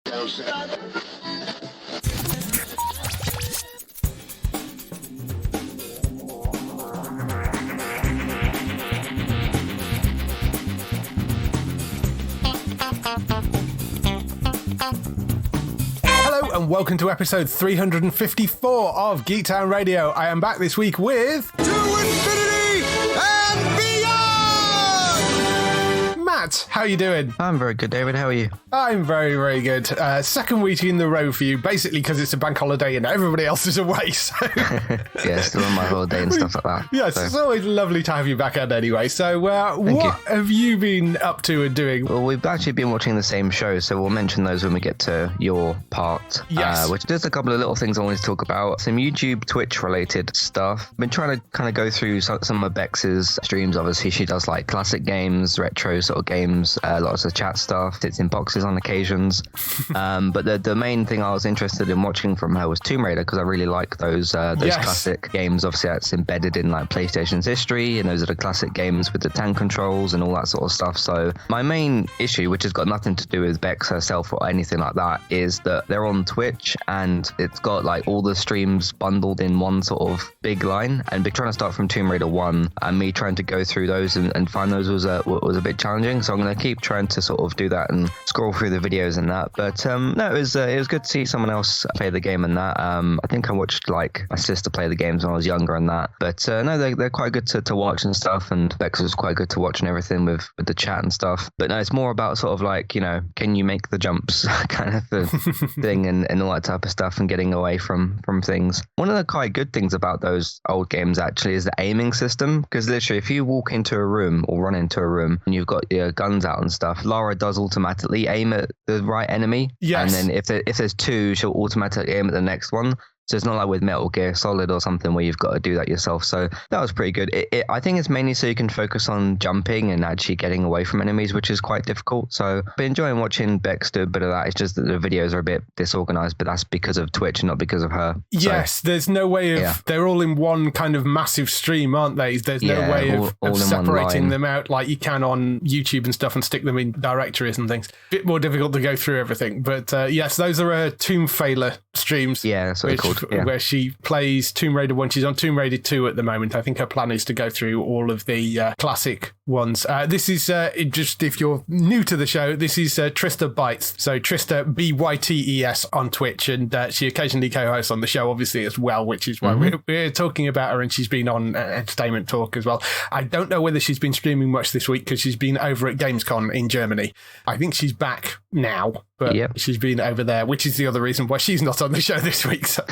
And welcome to episode 354 of Geektown Radio. I am back this week with... To Infinity and Beyond! Matt, how are you doing? I'm very good, David. How are you? I'm very, very good. Second week in the row for you, basically because it's a bank holiday and everybody else is away. So yeah, still on my holiday and stuff like that. Yes, so. It's always lovely to have you back on anyway. So what have you been up to and doing? Well, we've actually been watching the same show, so we'll mention those when we get to your part. Yes. Which there's a couple of little things I wanted to talk about. Some YouTube, Twitch related stuff. Been trying to kind of go through some of Bex's streams. Obviously, she does like classic games, retro sort of games, lots of chat stuff, sits in boxes on occasions. But the main thing I was interested in watching from her was Tomb Raider, because I really like those classic games. Obviously, that's embedded in like PlayStation's history, and those are the classic games with the tank controls and all that sort of stuff. So my main issue, which has got nothing to do with Bex herself or anything like that, is that they're on Twitch and it's got like all the streams bundled in one sort of big line. And trying to start from Tomb Raider 1 and me trying to go through those and find those was a bit challenging. So I'm going to keep trying to sort of do that and scroll through the videos and that. But no, it was good to see someone else play the game and that. I think I watched like my sister play the games when I was younger and that. But no, they're quite good to watch and stuff. And Bex was quite good to watch and everything with the chat and stuff. But no, it's more about sort of like, you know, can you make the jumps kind of thing and all that type of stuff and getting away from things. One of the quite good things about those old games actually is the aiming system, because literally if you walk into a room or run into a room and you've got your guns out and stuff, Lara does automatically aim at the right enemy. Yes. And then if there's two, she'll automatically aim at the next one. So it's not like with Metal Gear Solid or something where you've got to do that yourself. So that was pretty good. I think it's mainly so you can focus on jumping and actually getting away from enemies, which is quite difficult. So I've been enjoying watching Bex do a bit of that. It's just that the videos are a bit disorganized, but that's because of Twitch and not because of her. Yes, so, there's no way of... They're all in one kind of massive stream, aren't they? There's no way of separating them out like you can on YouTube and stuff and stick them in directories and things. Bit more difficult to go through everything. But yes, those are Tomb Failure streams. Yeah, that's what it's called. Yeah. Where she plays Tomb Raider 1. She's on Tomb Raider 2 at the moment. I think her plan is to go through all of the classic ones. This is, just if you're new to the show, this is TristaBytes. So Trista, BYTES on Twitch. And she occasionally co-hosts on the show, obviously, as well, which is why we're talking about her. And she's been on Entertainment Talk as well. I don't know whether she's been streaming much this week because she's been over at Gamescom in Germany. I think she's back now, but she's been over there, which is the other reason why she's not on the show this week. So.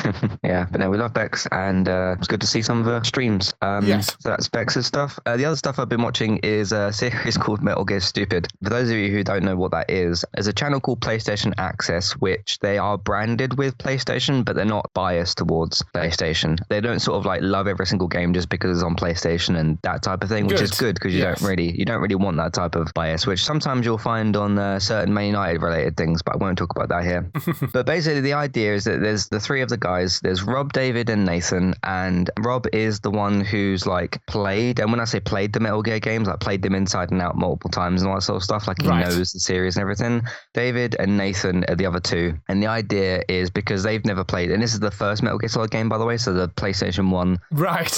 Yeah, but no, we love Bex, and it's good to see some of her streams. Yes. So that's Bex's stuff. The other stuff I've been watching is a series called Metal Gear Stupid. For those of you who don't know what that is, there's a channel called PlayStation Access, which they are branded with PlayStation, but they're not biased towards PlayStation. They don't sort of like love every single game just because it's on PlayStation and that type of thing, which is good because you don't really want that type of bias, which sometimes you'll find on certain Man United related things, but I won't talk about that here. But basically the idea is that there's the three of the guys. There's Rob, David, and Nathan, and Rob is the one who's like played, and when I say played the Metal Gear games, like played them inside and out multiple times and all that sort of stuff, like he knows the series and everything. David and Nathan are the other two, and the idea is because they've never played, and this is the first Metal Gear Solid game, by the way, so the PlayStation 1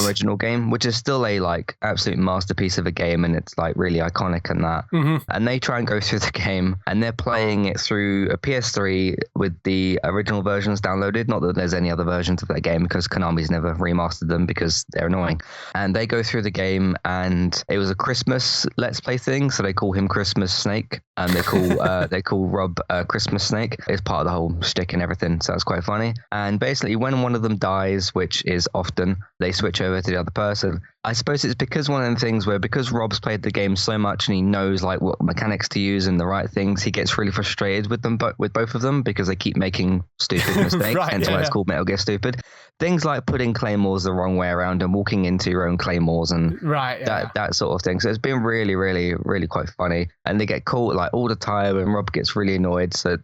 original game, which is still a like absolute masterpiece of a game, and it's like really iconic and that. And they try and go through the game, and they're playing it through a PS3 with the original versions downloaded. Not that there's any other versions of that game because Konami's never remastered them because they're annoying. And they go through the game, and it was a Christmas Let's Play thing, so they call him Christmas Snake, and they call Rob Christmas Snake. It's part of the whole shtick and everything, so that's quite funny. And basically, when one of them dies, which is often, they switch over to the other person. I suppose it's because one of them things where because Rob's played the game so much and he knows like what mechanics to use and the right things, he gets really frustrated with them, but with both of them because they keep making stupid mistakes. Hence why it's called Metal Gear Stupid. Things like putting claymores the wrong way around and walking into your own claymores and that sort of thing. So it's been really, really, really quite funny. And they get caught like all the time, and Rob gets really annoyed. So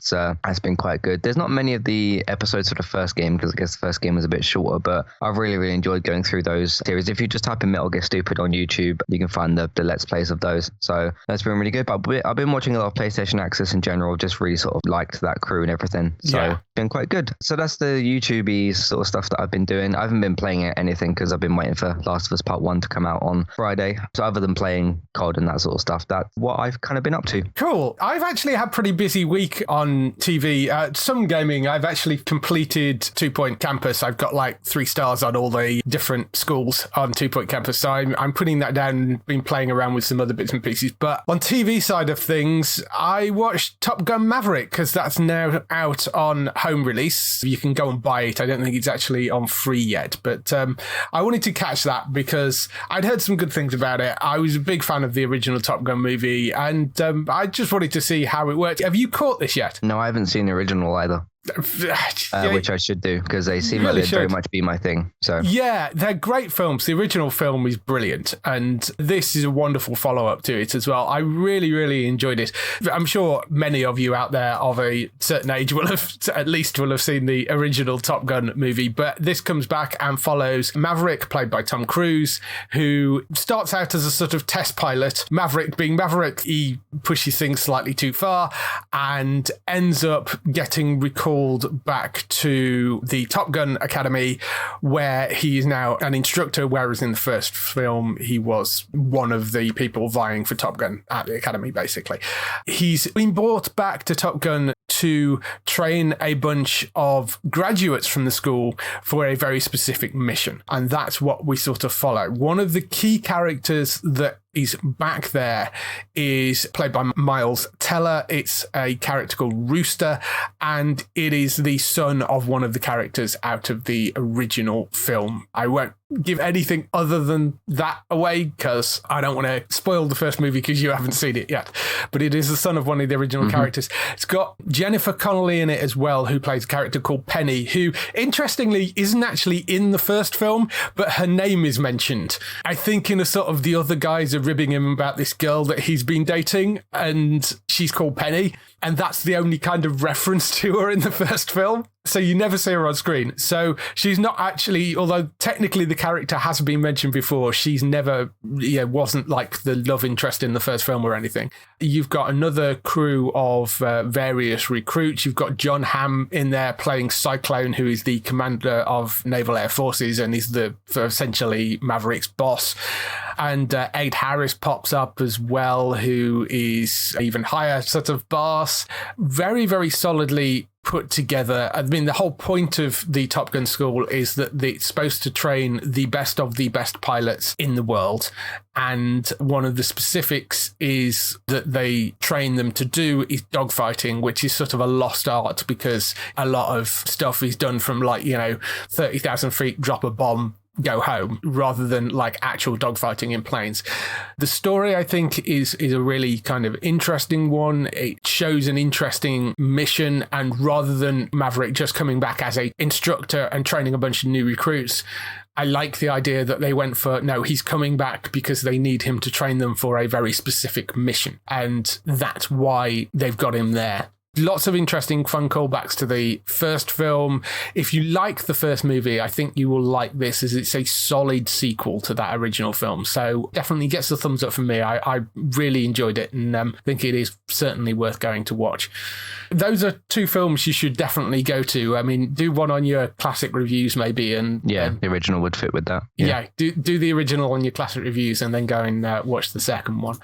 it's been quite good. There's not many of the episodes for the first game because I guess the first game was a bit shorter, but I've really, really enjoyed going through those series. If you just type in Metal Gear Stupid on YouTube. You can find the Let's Plays of those. So that's been really good. But I've been watching a lot of PlayStation Access in general, just really sort of liked that crew and everything. So been quite good. So that's the YouTube-y sort of stuff that I've been doing. I haven't been playing anything because I've been waiting for Last of Us Part 1 to come out on Friday. So other than playing COD and that sort of stuff, that's what I've kind of been up to. Cool. I've actually had a pretty busy week on TV. Some gaming. I've actually completed 2 Point Campus. I've got like 3 stars on all the different schools on 2 Point Campus. So I'm putting that down and been playing around with some other bits and pieces. But on TV side of things, I watched Top Gun Maverick because that's now out on home release. You can go and buy it. I don't think it's actually on free yet, but I wanted to catch that because I'd heard some good things about it. I was a big fan of the original Top Gun movie, and I just wanted to see how it worked. Have you caught this yet? No, I haven't seen the original either. Which I should do because they seem like they'd very much be my thing. So yeah, they're great films. The original film is brilliant, and this is a wonderful follow-up to it as well. I really enjoyed it. I'm sure many of you out there of a certain age will have seen the original Top Gun movie, but this comes back and follows Maverick, played by Tom Cruise, who starts out as a sort of test pilot. Maverick being Maverick, he pushes things slightly too far and ends up getting recalled back to the Top Gun Academy, where he is now an instructor, whereas in the first film he was one of the people vying for Top Gun at the Academy, basically. He's been brought back to Top Gun to train a bunch of graduates from the school for a very specific mission, and that's what we sort of follow. One of the key characters that is back there is played by Miles Teller. It's a character called Rooster, and it is the son of one of the characters out of the original film. I won't give anything other than that away because I don't want to spoil the first movie because you haven't seen it yet, but it is the son of one of the original characters. It's got Jennifer Connelly in it as well, who plays a character called Penny, who interestingly isn't actually in the first film, but her name is mentioned. I think in a sort of the other guys are ribbing him about this girl that he's been dating, and she's called Penny, and that's the only kind of reference to her in the first film. So you never see her on screen. So she's not actually, although technically the character has been mentioned before, she's never, wasn't like the love interest in the first film or anything. You've got another crew of various recruits. You've got John Hamm in there playing Cyclone, who is the commander of Naval Air Forces and is essentially Maverick's boss. And Ade Harris pops up as well, who is even higher sort of boss. Very solidly put together. I mean, the whole point of the Top Gun school is that it's supposed to train the best of the best pilots in the world. And one of the specifics is that they train them to do is dogfighting, which is sort of a lost art because a lot of stuff is done from 30,000 feet, drop a bomb, go home, rather than like actual dogfighting in planes. The story, I think, is a really kind of interesting one. It shows an interesting mission, and rather than Maverick just coming back as a instructor and training a bunch of new recruits, I like the idea that they went for, no, he's coming back because they need him to train them for a very specific mission, and that's why they've got him there. Lots of interesting, fun callbacks to the first film. If you like the first movie, I think you will like this, as it's a solid sequel to that original film. So definitely gets the thumbs up from me. I really enjoyed it, and think it is certainly worth going to watch. Those are 2 films you should definitely go to. I mean, do one on your classic reviews maybe. The original would fit with that. Yeah, do the original on your classic reviews and then go and watch the second one.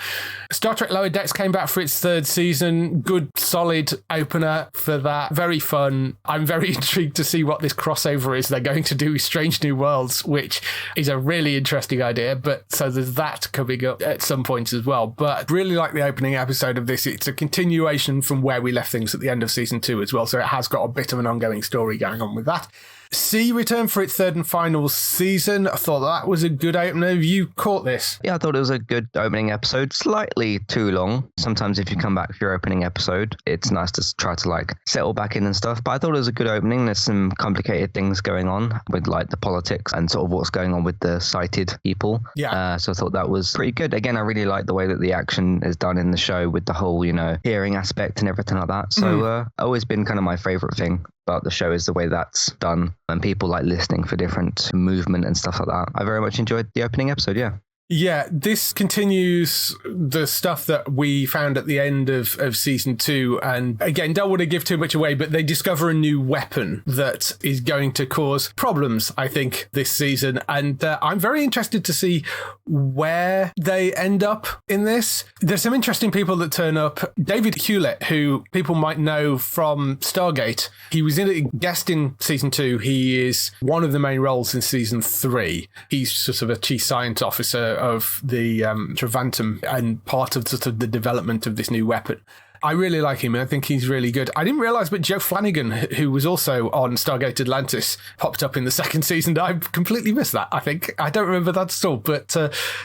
Star Trek Lower Decks came back for its 3rd season. Good, solid opener for that. Very fun. I'm very intrigued to see what this crossover is they're going to do with Strange New Worlds, which is a really interesting idea. But so there's that coming up at some point as well. But really like the opening episode of this. It's a continuation from where we left things at the end of season 2 as well. So it has got a bit of an ongoing story going on with that. C returned for its 3rd and final season. I thought that was a good opener. Have you caught this? Yeah, I thought it was a good opening episode. Slightly too long. Sometimes if you come back for your opening episode, it's nice to try to settle back in and stuff. But I thought it was a good opening. There's some complicated things going on with the politics and sort of what's going on with the sighted people. Yeah. So I thought that was pretty good. Again, I really like the way that the action is done in the show with the whole, hearing aspect and everything like that. So always been kind of my favorite thing about the show is the way that's done and people like listening for different movement and stuff like that. I very much enjoyed the opening episode, yeah. Yeah, this continues the stuff that we found at the end of season 2. And again, don't want to give too much away, but they discover a new weapon that is going to cause problems, I think, this season. And I'm very interested to see where they end up in this. There's some interesting people that turn up. David Hewlett, who people might know from Stargate, he was in a guest in season 2. He is one of the main roles in season 3. He's sort of a chief science officer of the Travantum and part of sort of the development of this new weapon. I really like him and I think he's really good. I didn't realise, but Joe Flanagan, who was also on Stargate Atlantis, popped up in the second season. I completely missed that, I think. I don't remember that at all. But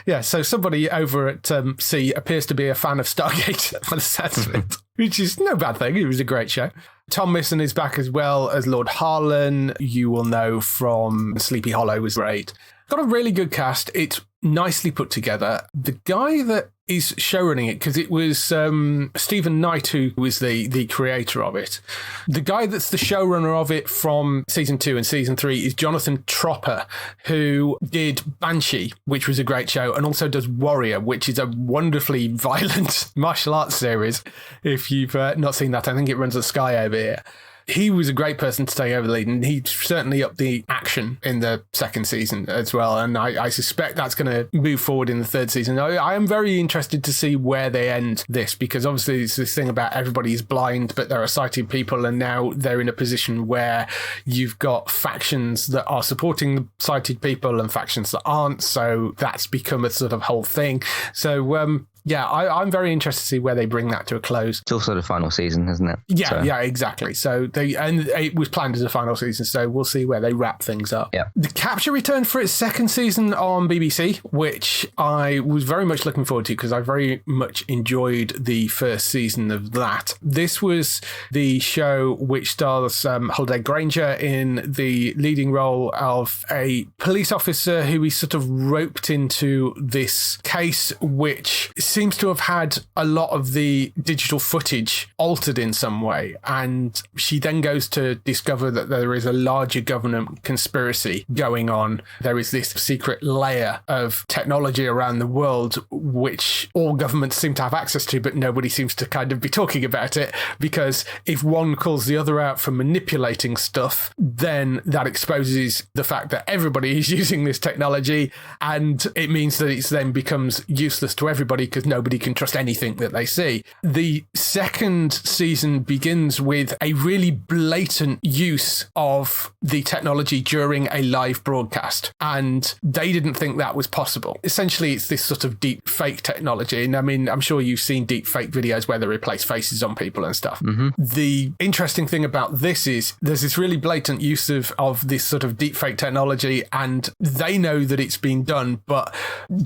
yeah, so somebody over at C appears to be a fan of Stargate by the sounds of it, which is no bad thing. It was a great show. Tom Misson is back as well as Lord Harlan. You will know from Sleepy Hollow was great. Got a really good cast. It's nicely put together. The guy that is showrunning it, because it was Stephen Knight who was the creator of it. The guy that's the showrunner of it from season 2 and season 3 is Jonathan Tropper, who did Banshee, which was a great show, and also does Warrior, which is a wonderfully violent martial arts series. If you've not seen that, I think it runs at Sky over here. He was a great person to take over the lead, and he certainly upped the action in the second season as well. And I suspect that's going to move forward in the third season. I am very interested to see where they end this, because obviously it's this thing about everybody is blind, but there are sighted people, and now they're in a position where you've got factions that are supporting the sighted people and factions that aren't. So that's become a sort of whole thing. So, yeah, I'm very interested to see where they bring that to a close. It's also the final season, isn't it? Yeah, yeah, exactly. So it was planned as a final season, so we'll see where they wrap things up. Yeah. The Capture returned for its second season on BBC, which I was very much looking forward to because I very much enjoyed the first season of that. This was the show which stars Holiday Granger in the leading role of a police officer who is sort of roped into this case, which seems to have had a lot of the digital footage altered in some way. And she then goes to discover that there is a larger government conspiracy going on. There is this secret layer of technology around the world, which all governments seem to have access to, but nobody seems to kind of be talking about it, because if one calls the other out for manipulating stuff, then that exposes the fact that everybody is using this technology, and it means that it then becomes useless to everybody because nobody can trust anything that they see. The second season begins with a really blatant use of the technology during a live broadcast, and they didn't think that was possible. Essentially, it's this sort of deep fake technology, and I mean, I'm sure you've seen deep fake videos where they replace faces on people and stuff. Mm-hmm. The interesting thing about this is there's this really blatant use of this sort of deep fake technology, and they know that it's been done, but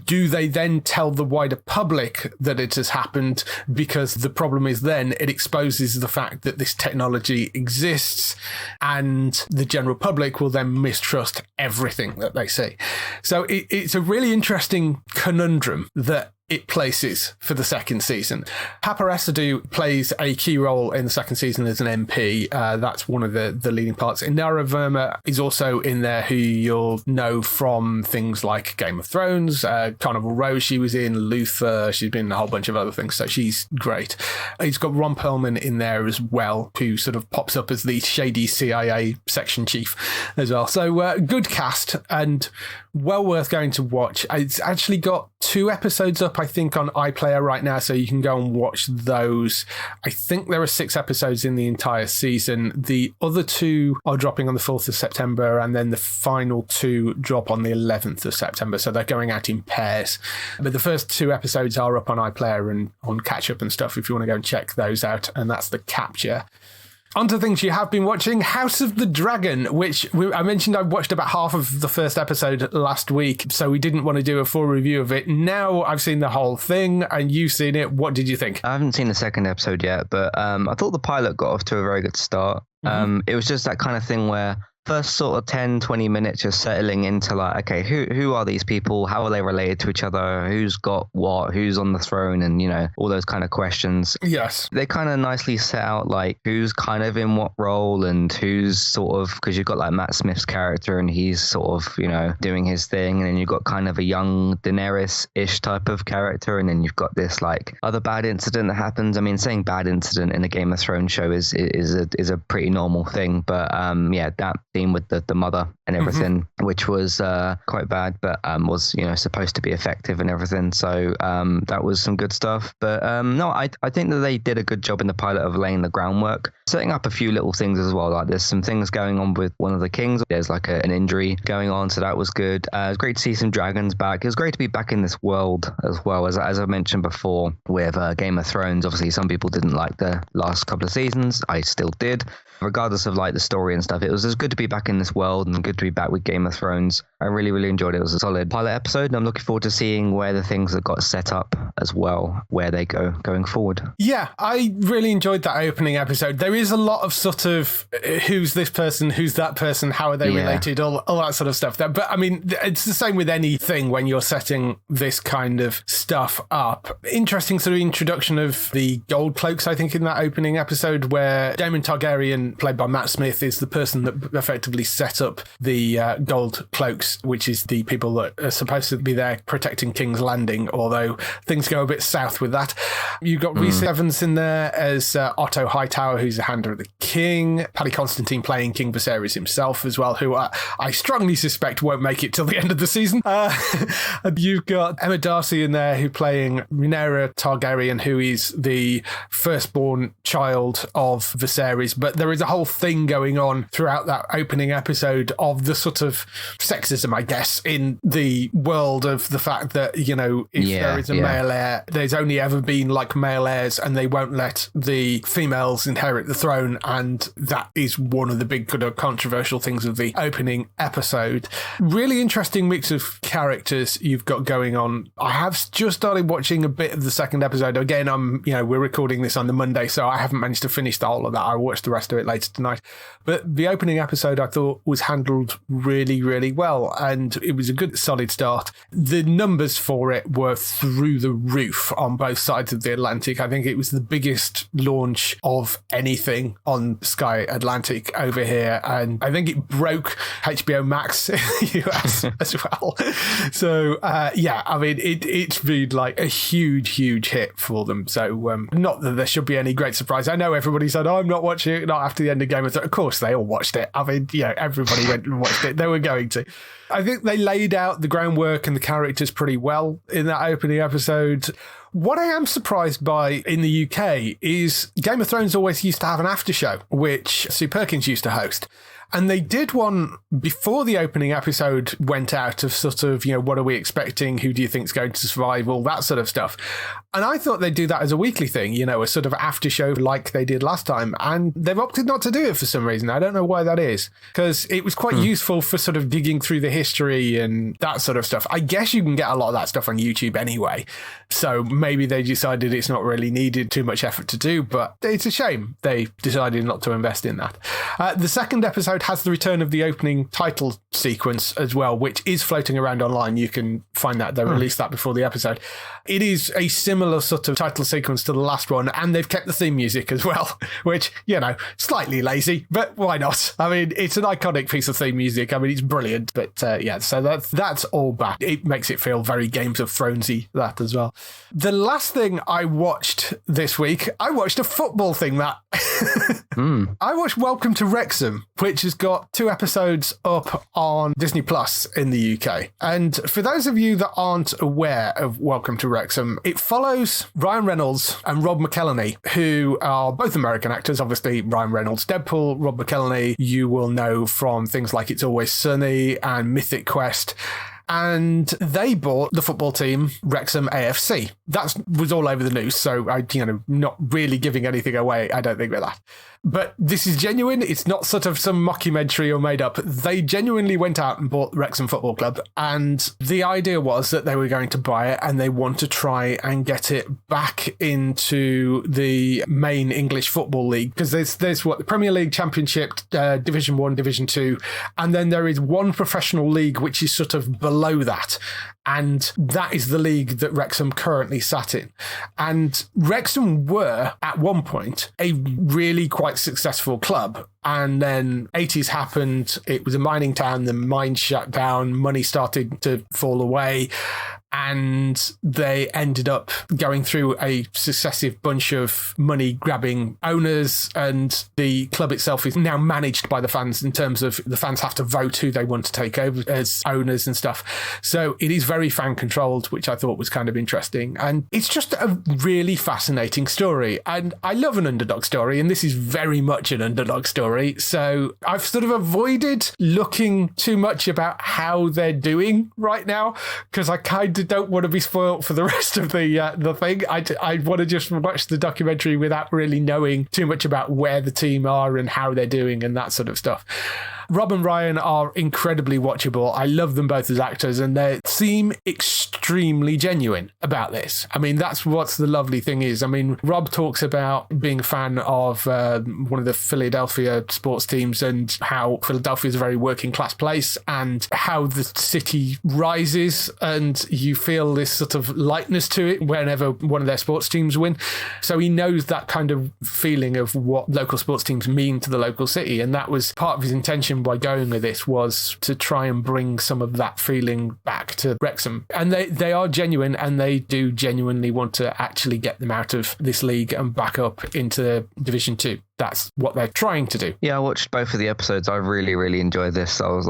do they then tell the wider public that it has happened? Because the problem is then it exposes the fact that this technology exists, and the general public will then mistrust everything that they see. So it's a really interesting conundrum that it places for the second season. Paparazadu plays a key role in the second season as an MP. That's one of the leading parts. Inara Verma is also in there, who you'll know from things like Game of Thrones, Carnival Row she was in, Luther, she's been in a whole bunch of other things, so she's great. He's got Ron Perlman in there as well, who sort of pops up as the shady CIA section chief as well. So good cast and well worth going to watch. It's actually got 2 episodes up, I think, on iPlayer right now, so you can go and watch those. I think there are 6 episodes in the entire season. The other 2 are dropping on the 4th of September, and then the final 2 drop on the 11th of September, so they're going out in pairs. But the first 2 episodes are up on iPlayer and on Catch Up and stuff if you want to go and check those out, and that's the Capture. On to things you have been watching. House of the Dragon, which I mentioned I watched about half of the first episode last week, so we didn't want to do a full review of it. Now I've seen the whole thing and you've seen it. What did you think? I haven't seen the second episode yet, but I thought the pilot got off to a very good start. It was just that kind of thing where first sort of 10, 20 minutes just settling into like, okay, who are these people? How are they related to each other? Who's got what? Who's on the throne? And, you know, all those kind of questions. Yes. They kind of nicely set out like who's kind of in what role and who's sort of, because you've got like Matt Smith's character and he's sort of, you know, doing his thing. And then you've got kind of a young Daenerys-ish type of character. And then you've got this like other bad incident that happens. I mean, saying bad incident in a Game of Thrones show is a pretty normal thing. But yeah, that theme with the mother and everything, which was quite bad, but was, you know, supposed to be effective and everything. So that was some good stuff. But no, I think that they did a good job in the pilot of laying the groundwork, setting up a few little things as well. Like there's some things going on with one of the kings. There's like an injury going on, so that was good. It was great to see some dragons back. It was great to be back in this world as well. As I mentioned before with Game of Thrones, obviously some people didn't like the last couple of seasons. I still did. Regardless of like the story and stuff, it was just good to be back in this world and good to be back with Game of Thrones. I really, really enjoyed it. It was a solid pilot episode, and I'm looking forward to seeing where the things that got set up as well, where they go going forward. Yeah, I really enjoyed that opening episode. There is a lot of sort of who's this person, who's that person, how are they related, all that sort of stuff. But I mean, it's the same with anything when you're setting this kind of stuff up. Interesting sort of introduction of the gold cloaks, I think, in that opening episode, where Daemon Targaryen, played by Matt Smith, is the person that effectively set up the gold cloaks, which is the people that are supposed to be there protecting King's Landing, although things go a bit south with that. You've got Rhys Evans in there as Otto Hightower, who's the Hand of the King. Paddy Constantine playing King Viserys himself as well, who I strongly suspect won't make it till the end of the season. You've got Emma Darcy in there, who playing Rhaenyra Targaryen, who is the firstborn child of Viserys. But there is a whole thing going on throughout that opening episode of the sort of sexism, I guess, in the world of the fact that, you know, if there is a male heir, there's only ever been like male heirs and they won't let the females inherit the throne. And that is one of the big kind of controversial things of the opening episode. Really interesting mix of characters you've got going on. I have just started watching a bit of the second episode. Again, we're recording this on the Monday, so I haven't managed to finish the whole of that. I watched the rest of it later tonight. But the opening episode I thought was handled really, really well, and it was a good solid start. The numbers for it were through the roof on both sides of the Atlantic. I think it was the biggest launch of anything on Sky Atlantic over here, and I think it broke HBO Max in the US as well. So I mean it's been like a huge hit for them. So not that there should be any great surprise. I know everybody said, I'm not watching it, not after the end of Game of Thrones. Of course they all watched it. I mean, everybody went and watched it. They were going to. I think they laid out the groundwork and the characters pretty well in that opening episode. What I am surprised by in the UK is Game of Thrones always used to have an after show, which Sue Perkins used to host. And they did one before the opening episode went out of sort of, what are we expecting? Who do you think's going to survive? All that sort of stuff. And I thought they'd do that as a weekly thing, a sort of after show like they did last time. And they've opted not to do it for some reason. I don't know why that is, because it was quite useful for sort of digging through the history and that sort of stuff. I guess you can get a lot of that stuff on YouTube anyway. So maybe they decided it's not really needed too much effort to do, but it's a shame they decided not to invest in that. The second episode has the return of the opening title sequence as well, which is floating around online. You can find that. They released that before the episode. It is a similar sort of title sequence to the last one, and they've kept the theme music as well, which, slightly lazy, but why not? I mean, it's an iconic piece of theme music. I mean, it's brilliant, but so that's all back. It makes it feel very Games of Thronesy, that as well. The last thing I watched this week, I watched a football thing, Matt. I watched Welcome to Wrexham, which has got 2 episodes up on Disney Plus in the UK. And for those of you that aren't aware of Welcome to Wrexham, it follows Ryan Reynolds and Rob McElhenney, who are both American actors. Obviously, Ryan Reynolds, Deadpool. Rob McElhenney, you will know from things like It's Always Sunny and Mythic Quest. and they bought the football team Wrexham AFC. That was all over the news, so I, not really giving anything away, I don't think, with that. But this is genuine. It's not sort of some mockumentary or made up. They genuinely went out and bought Wrexham Football Club, and the idea was that they were going to buy it and they want to try and get it back into the main English Football League, because there's what, the Premier League, Championship, Division 1, Division 2, and then there is one professional league which is sort of below that, and that is the league that Wrexham currently sat in. And Wrexham were, at one point, a really quite successful club. And then 80s happened. It was a mining town. The mines shut down. Money started to fall away. And they ended up going through a successive bunch of money-grabbing owners, and the club itself is now managed by the fans in terms of the fans have to vote who they want to take over as owners and stuff. So it is very fan-controlled, which I thought was kind of interesting. And it's just a really fascinating story. And I love an underdog story, and this is very much an underdog story. So I've sort of avoided looking too much about how they're doing right now, because I kind of don't want to be spoiled for the rest of the thing. I want to just watch the documentary without really knowing too much about where the team are and how they're doing and that sort of stuff. Rob and Ryan are incredibly watchable. I love them both as actors, and they seem extremely genuine about this. I mean, that's what's the lovely thing is. I mean, Rob talks about being a fan of one of the Philadelphia sports teams and how Philadelphia is a very working class place and how the city rises, and you feel this sort of lightness to it whenever one of their sports teams win. So he knows that kind of feeling of what local sports teams mean to the local city, and that was part of his intention by going with this, was to try and bring some of that feeling back to Wrexham. And they are genuine, and they do genuinely want to actually get them out of this league and back up into Division 2. That's what they're trying to do. Yeah, I watched both of the episodes. I really, really enjoyed this. I was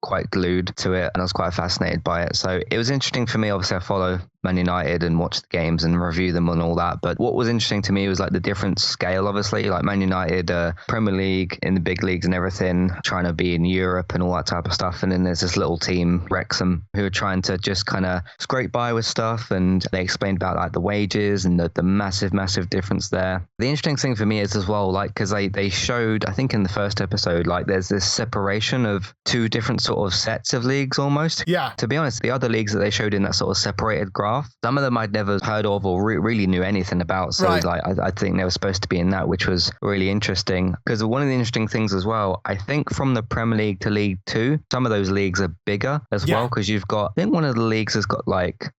quite glued to it, and I was quite fascinated by it. So it was interesting for me. Obviously, I follow Man United and watch the games and review them and all that. But what was interesting to me was the different scale, obviously, Man United, Premier League, in the big leagues and everything, trying to be in Europe and all that type of stuff. And then there's this little team, Wrexham, who are trying to just kind of scrape by with stuff. And they explained about the wages and the massive, massive difference there. The interesting thing for me is as well, because they showed, I think in the first episode, there's this separation of two different sort of sets of leagues almost. Yeah. To be honest, the other leagues that they showed in that sort of separated graph, some of them I'd never heard of or really knew anything about. So right. I think they were supposed to be in that, which was really interesting. Because one of the interesting things as well, I think from the Premier League to League 2, some of those leagues are bigger as well, because you've got, I think one of the leagues has got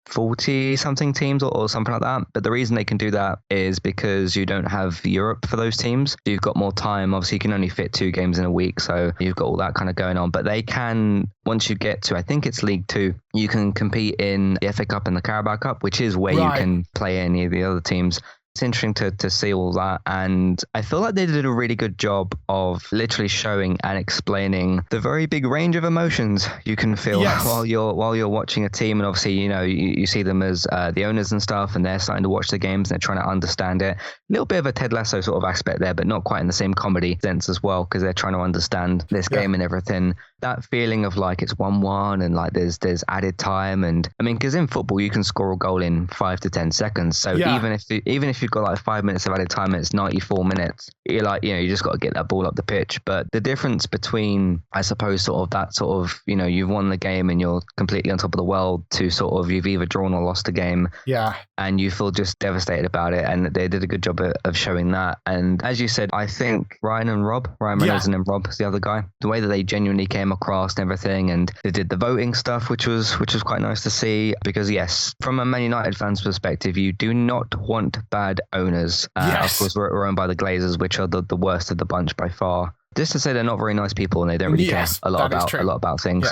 40 something teams or something like that. But the reason they can do that is because you don't have Europe for those teams. So you've got more time. Obviously, you can only fit 2 games in a week, so you've got all that kind of going on. But they can, once you get to, I think it's League 2, you can compete in the FA Cup and the Carabao Cup, which is where you can play any of the other teams. It's interesting to see all that, and I feel like they did a really good job of literally showing and explaining the very big range of emotions you can feel while you're watching a team. And obviously, you see them as the owners and stuff, and they're starting to watch the games and they're trying to understand it. A little bit of a Ted Lasso sort of aspect there, but not quite in the same comedy sense as well, because they're trying to understand this game and everything. That feeling of it's 1-1 and there's added time, and I mean, because in football you can score a goal in 5 to 10 seconds. So even if you've got 5 minutes of added time and it's 94 minutes, you're you just got to get that ball up the pitch. But the difference between, I suppose, you've won the game and you're completely on top of the world, to you've either drawn or lost the game, and you feel just devastated about it. And they did a good job of showing that. And as you said, I think Ryan Reynolds and then Rob is the other guy, the way that they genuinely came across and everything, and they did the voting stuff, which was quite nice to see, because yes, from a Man United fan's perspective, you do not want bad owners. Of course, we're owned by the Glazers, which are the worst of the bunch by far. Just to say, they're not very nice people, and they don't really care a lot about things,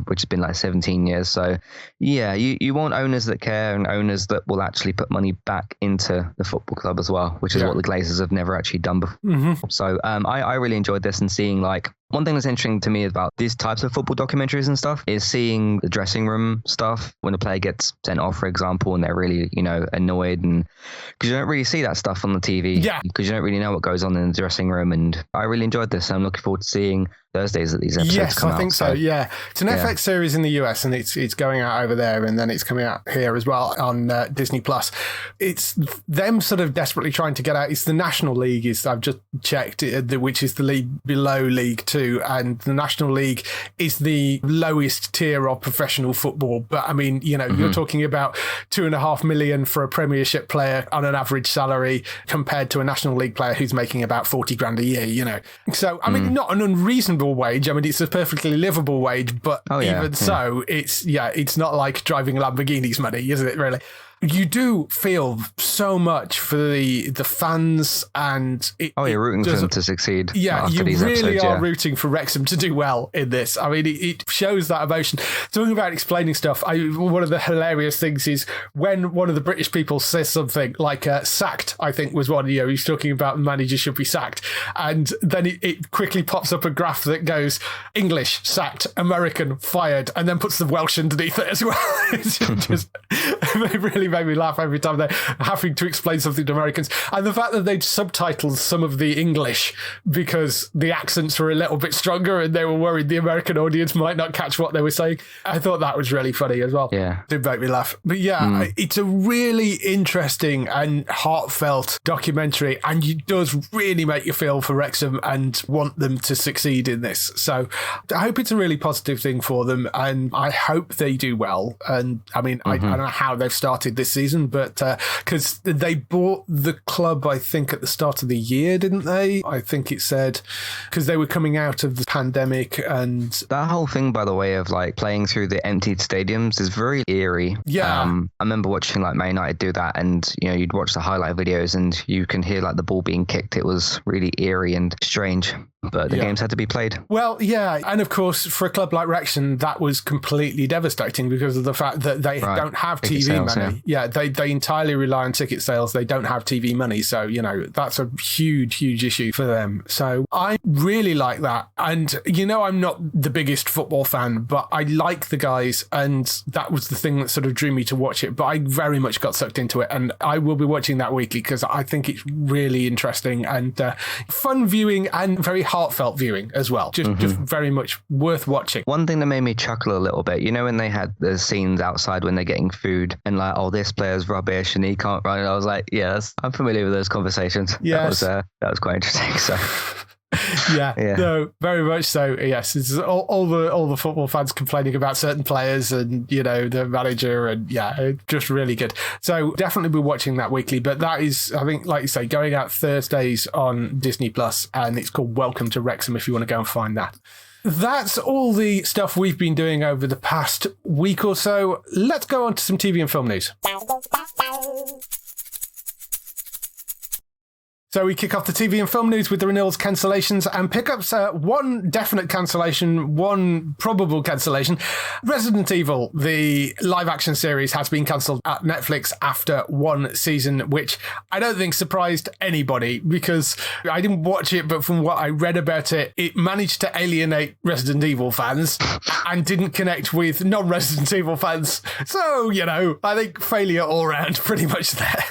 which has been 17 years. So yeah, you want owners that care and owners that will actually put money back into the football club as well, which is what the Glazers have never actually done before. Mm-hmm. So I really enjoyed this, and seeing one thing that's interesting to me about these types of football documentaries and stuff is seeing the dressing room stuff when a player gets sent off, for example, and they're really, annoyed, and because you don't really see that stuff on the TV, because you don't really know what goes on in the dressing room. And I really enjoyed this. I'm looking forward to seeing Thursdays that these episodes yes, come out. I think so. Yeah, it's an FX series in the US, and it's going out over there, and then it's coming out here as well on Disney Plus. It's them sort of desperately trying to get out. It's the National League, I've just checked, which is the league below League Two, and the National League is the lowest tier of professional football. But I mean, you're talking about $2.5 million for a Premiership player on an average salary compared to a National League player who's making about 40 grand a year. So I mean, not an unreasonable wage. I mean, it's a perfectly livable wage, but so it's not like driving Lamborghinis money, is it really? You do feel so much for the fans, and you're rooting for them to succeed. Yeah, you really episodes, are rooting for Wrexham to do well in this. I mean, it shows that emotion. Talking about explaining stuff, one of the hilarious things is when one of the British people says something like sacked, I think was one, he's talking about the manager should be sacked. And then it quickly pops up a graph that goes English, sacked, American, fired, and then puts the Welsh underneath it as well. It's just, it really made me laugh every time they're having to explain something to Americans. And the fact that they'd subtitled some of the English because the accents were a little bit stronger and they were worried the American audience might not catch what they were saying. I thought that was really funny as well. Yeah. It did make me laugh. But it's a really interesting and heartfelt documentary, and it does really make you feel for Wrexham and want them to succeed in this. So I hope it's a really positive thing for them, and I hope they do well. And I mean, I don't know how they've started this season, but because they bought the club, I think, at the start of the year, didn't they? I think it said because they were coming out of the pandemic, and that whole thing, by the way, of like playing through the emptied stadiums is very eerie. Yeah. I remember watching like Man United do that, and you'd watch the highlight videos and you can hear like the ball being kicked. It was really eerie and strange. But the games had to be played. Well, yeah. And of course, for a club like Wrexham, that was completely devastating because of the fact that they don't have TV sales, money. Yeah, they entirely rely on ticket sales. They don't have TV money. So, that's a huge, huge issue for them. So I really like that. And, I'm not the biggest football fan, but I like the guys. And that was the thing that sort of drew me to watch it. But I very much got sucked into it. And I will be watching that weekly because I think it's really interesting and fun viewing and very heartfelt viewing as well. Just very much worth watching. One thing that made me chuckle a little bit, when they had the scenes outside when they're getting food and like, oh, this player's rubbish and he can't run. And I was like, yes, I'm familiar with those conversations. Yes. That was quite interesting. So. Yeah, no, very much so. Yes, it's all the football fans complaining about certain players and the manager, and just really good. So definitely be watching that weekly. But that is, I think, like you say, going out Thursdays on Disney Plus, and it's called Welcome to Wrexham. If you want to go and find that. That's all the stuff we've been doing over the past week or so. Let's go on to some TV and film news. So we kick off the TV and film news with the Renewals cancellations and pickups. One definite cancellation, one probable cancellation. Resident Evil, the live-action series, has been cancelled at Netflix after one season, which I don't think surprised anybody because I didn't watch it, but from what I read about it, it managed to alienate Resident Evil fans and didn't connect with non-Resident Evil fans. So, I think failure all around pretty much there.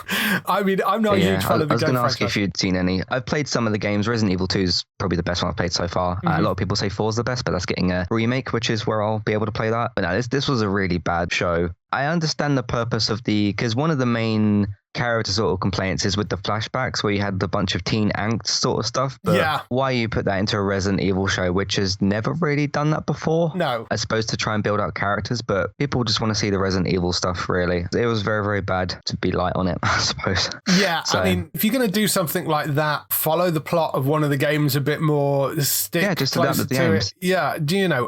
I mean, I'm not a huge fan of the game franchise. I was going to ask if you'd seen any. I've played some of the games. Resident Evil 2 is probably the best one I've played so far. A lot of people say 4 is the best, but that's getting a remake, which is where I'll be able to play that. But no, this was a really bad show. I understand the purpose of because one of the main character sort of complaints is with the flashbacks where you had the bunch of teen angst sort of stuff. But why you put that into a Resident Evil show, which has never really done that before? No. I suppose to try and build out characters, but people just want to see the Resident Evil stuff, really. It was very, very bad, to be light on it, I suppose. Yeah, so, I mean, if you're going to do something like that, follow the plot of one of the games a bit more, just adapt the games. Yeah,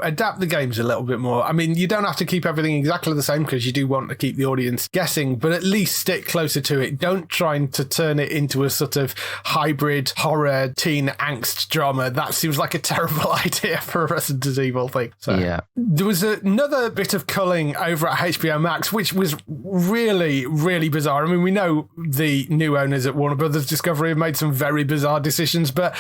adapt the games a little bit more. I mean, you don't have to keep everything exactly the same because you do want to keep the audience guessing, but at least stick closer to it. Don't try to turn it into a sort of hybrid horror teen angst drama. That seems like a terrible idea for a Resident Evil thing. So there was another bit of culling over at HBO Max, which was really, really bizarre. I mean, we know the new owners at Warner Brothers Discovery have made some very bizarre decisions, but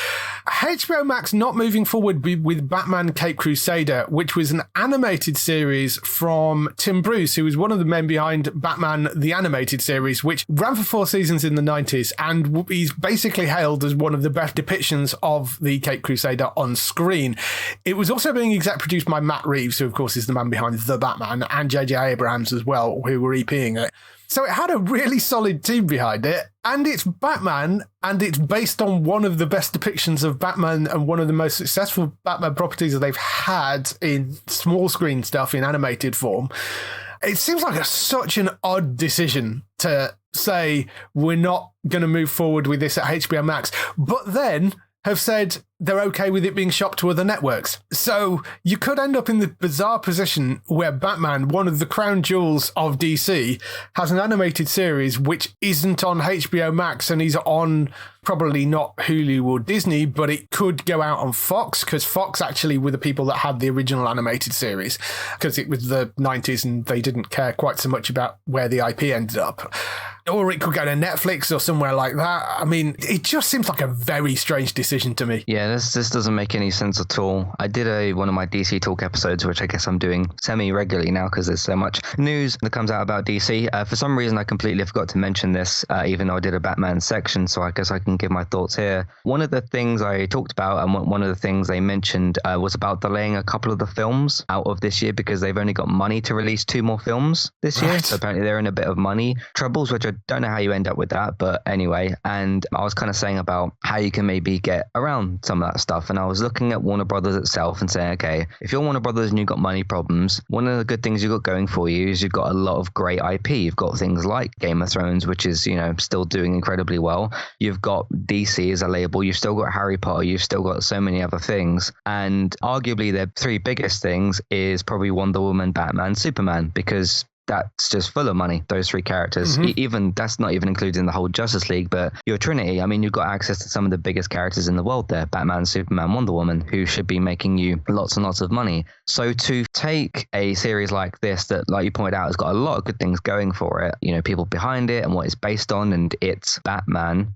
HBO Max not moving forward with Batman Cape Crusader, which was an animated series from Tim Bruce, who was one of the men behind Batman the Animated Series, which ran for 4 seasons in the 90s, and he's basically hailed as one of the best depictions of the Caped Crusader on screen. It was also being exec produced by Matt Reeves, who of course is the man behind The Batman, and J.J. Abrams as well, who were EPing it. So it had a really solid team behind it, and it's Batman, and it's based on one of the best depictions of Batman and one of the most successful Batman properties that they've had in small screen stuff in animated form. It seems like such an odd decision to say we're not going to move forward with this at HBO Max, but then have said they're okay with it being shopped to other networks. So you could end up in the bizarre position where Batman, one of the crown jewels of DC, has an animated series which isn't on HBO Max and is on probably not Hulu or Disney, but it could go out on Fox, because Fox actually were the people that had the original animated series, because it was the 90s and they didn't care quite so much about where the IP ended up. Or it could go to Netflix or somewhere like that. I mean, it just seems like a very strange decision to me. Yeah, this doesn't make any sense at all. I did one of my DC Talk episodes, which I guess I'm doing semi-regularly now because there's so much news that comes out about DC. For some reason, I completely forgot to mention this, even though I did a Batman section, so I guess I can give my thoughts here. One of the things I talked about, and one of the things they mentioned, was about delaying a couple of the films out of this year because they've only got money to release 2 more films this year. So apparently they're in a bit of money troubles, which I don't know how you end up with that, but anyway. And I was kind of saying about how you can maybe get around some of that stuff, and I was looking at Warner Brothers itself and saying, okay, if you're Warner Brothers and you've got money problems, one of the good things you've got going for you is you've got a lot of great IP. You've got things like Game of Thrones, which is, still doing incredibly well. You've got DC as a label. You've still got Harry Potter. You've still got so many other things. And arguably the 3 biggest things is probably Wonder Woman, Batman, Superman, because that's just full of money, those 3 characters. Even that's not even including the whole Justice League, but your Trinity. I mean, you've got access to some of the biggest characters in the world there, Batman, Superman, Wonder Woman, who should be making you lots and lots of money. So to take a series like this that, like you pointed out, has got a lot of good things going for it, people behind it and what it's based on, and it's Batman,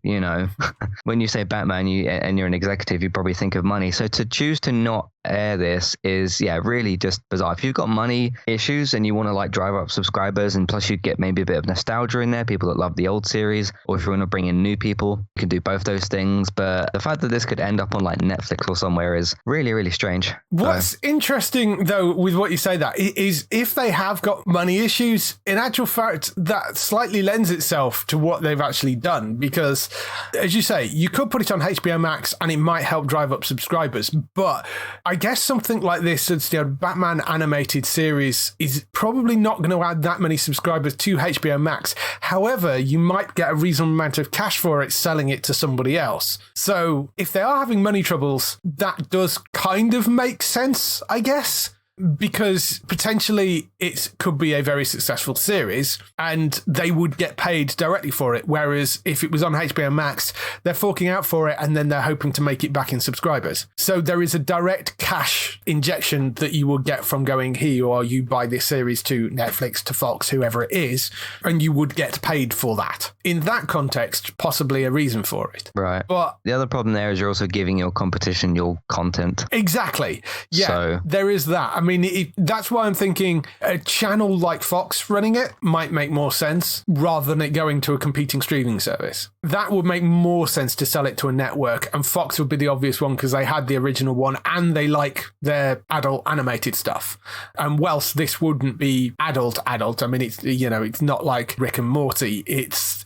when you say Batman and you're an executive, you probably think of money. So to choose to not air this is really just bizarre. If you've got money issues and you want to drive up subscribers, and plus you get maybe a bit of nostalgia in there, people that love the old series, or if you want to bring in new people, you can do both those things. But the fact that this could end up on Netflix or somewhere is really, really strange. What's interesting though with what you say that is, if they have got money issues, in actual fact that slightly lends itself to what they've actually done, because as you say, you could put it on HBO Max and it might help drive up subscribers, but I guess something like this, since the Batman animated series is probably not going to add that many subscribers to HBO Max. However, you might get a reasonable amount of cash for it selling it to somebody else. So if they are having money troubles, that does kind of make sense, I guess, because potentially it could be a very successful series and they would get paid directly for it. Whereas if it was on HBO Max, they're forking out for it and then they're hoping to make it back in subscribers. So there is a direct cash injection that you will get from going, here, or you buy this series to Netflix, to Fox, whoever it is, and you would get paid for that. In that context, possibly a reason for it. Right. But the other problem there is you're also giving your competition your content. Exactly. Yeah, so there is that. I mean, that's why I'm thinking a channel like Fox running it might make more sense rather than it going to a competing streaming service. That would make more sense to sell it to a network, and Fox would be the obvious one because they had the original one and they like their adult animated stuff. And whilst this wouldn't be adult, I mean, it's not like Rick and Morty. It's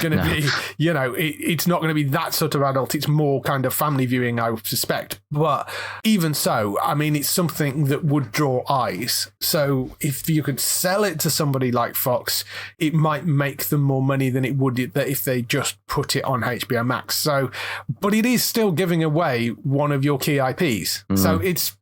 going to be, it's not going to be that sort of adult. It's more kind of family viewing, I would suspect. But even so, I mean, it's something that would draw eyes. So if you could sell it to somebody like Fox, it might make them more money than it would if they just put it on HBO Max. So, but it is still giving away one of your key IPs. So it's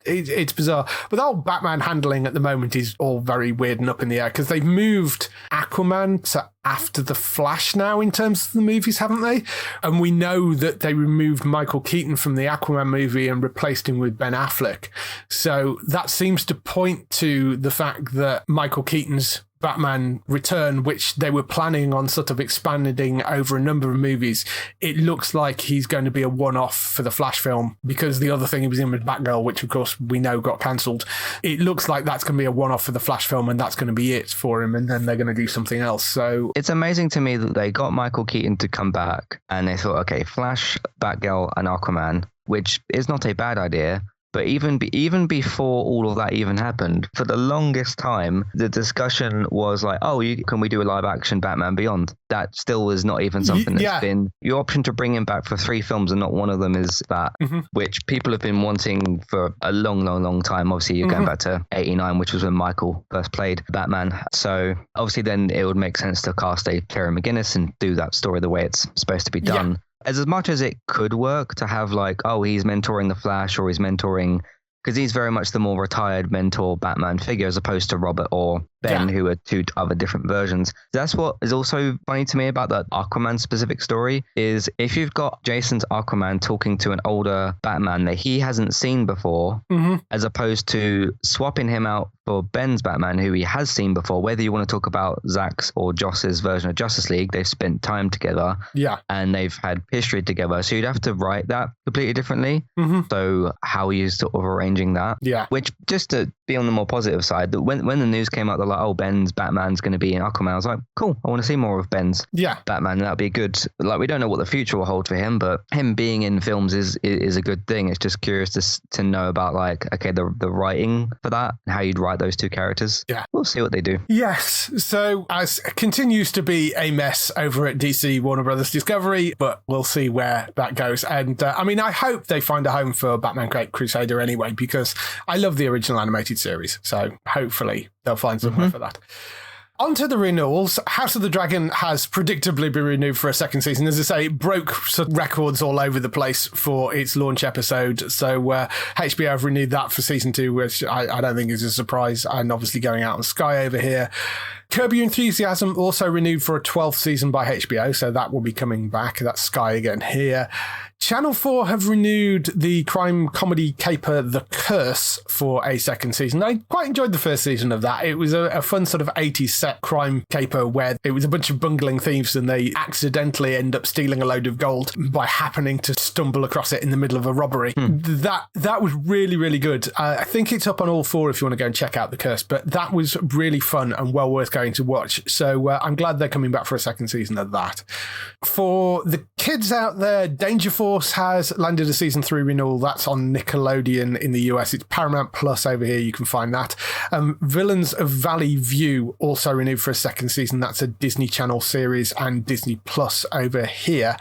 bizarre. But the whole Batman handling at the moment is all very weird and up in the air because they've moved Aquaman to after the Flash now in terms of the movies, haven't they? And we know that they removed Michael Keaton from the Aquaman movie and replaced him with Ben Affleck. So that seems to point to the fact that Michael Keaton's Batman Return, which they were planning on sort of expanding over a number of movies, it looks like he's going to be a one-off for the Flash film, because the other thing he was in with Batgirl, which of course we know got cancelled, it looks like that's going to be a one-off for the Flash film, and that's going to be it for him, and then they're going to do something else. So it's amazing to me that they got Michael Keaton to come back, and they thought, okay, Flash, Batgirl, and Aquaman, which is not a bad idea. But even before all of that even happened, for the longest time, the discussion was like, oh, can we do a live action Batman Beyond? That still is not even something that's been your option to bring him back for 3 films, and not one of them is that, which people have been wanting for a long, long, long time. Obviously, you're going back to 89, which was when Michael first played Batman. So obviously then it would make sense to cast a Terry McGinnis and do that story the way it's supposed to be done. Yeah. As much as it could work to have like, oh, he's mentoring the Flash, or he's mentoring, because he's very much the more retired mentor Batman figure as opposed to Robert or Ben, who are 2 other different versions. That's what is also funny to me about that Aquaman specific story, is if you've got Jason's Aquaman talking to an older Batman that he hasn't seen before, as opposed to swapping him out for Ben's Batman, who he has seen before, whether you want to talk about Zack's or Joss's version of Justice League, they've spent time together and they've had history together. So you'd have to write that completely differently. So how are you sort of arranging that? Which, just to be on the more positive side, that when the news came out, they're like, oh, Ben's Batman's going to be in Aquaman, I was like, cool, I want to see more of Ben's Batman. That'd be good. Like, we don't know what the future will hold for him, but him being in films is a good thing. It's just curious to know about, like, okay, the writing for that, and how you'd write those 2 characters. We'll see what they do. Yes. So as continues to be a mess over at DC Warner Brothers Discovery, but we'll see where that goes. And I mean, I hope they find a home for Batman Great Crusader anyway, because I love the original animated series. So hopefully they'll find somewhere for that. On to the renewals. House of the Dragon has predictably been renewed for a 2nd season. As I say, it broke records all over the place for its launch episode. So HBO have renewed that for season 2, which I don't think is a surprise, and obviously going out on Sky over here. Curb Your Enthusiasm also renewed for a 12th season by HBO, so that will be coming back. That's Sky again here. Channel 4 have renewed the crime comedy caper The Curse for a 2nd season. I quite enjoyed the first season of that. It was a fun sort of 80s set crime caper where it was a bunch of bungling thieves and they accidentally end up stealing a load of gold by happening to stumble across it in the middle of a robbery. That was really, really good. I think it's up on all 4 if you want to go and check out The Curse, but that was really fun and well worth going to watch. So I'm glad they're coming back for a 2nd season of that. For the kids out there, Danger Force has landed a season 3 renewal. That's on Nickelodeon in the US. It's Paramount Plus over here. You can find that. Villains of Valley View also renewed for a 2nd season. That's a Disney Channel series and Disney Plus over here.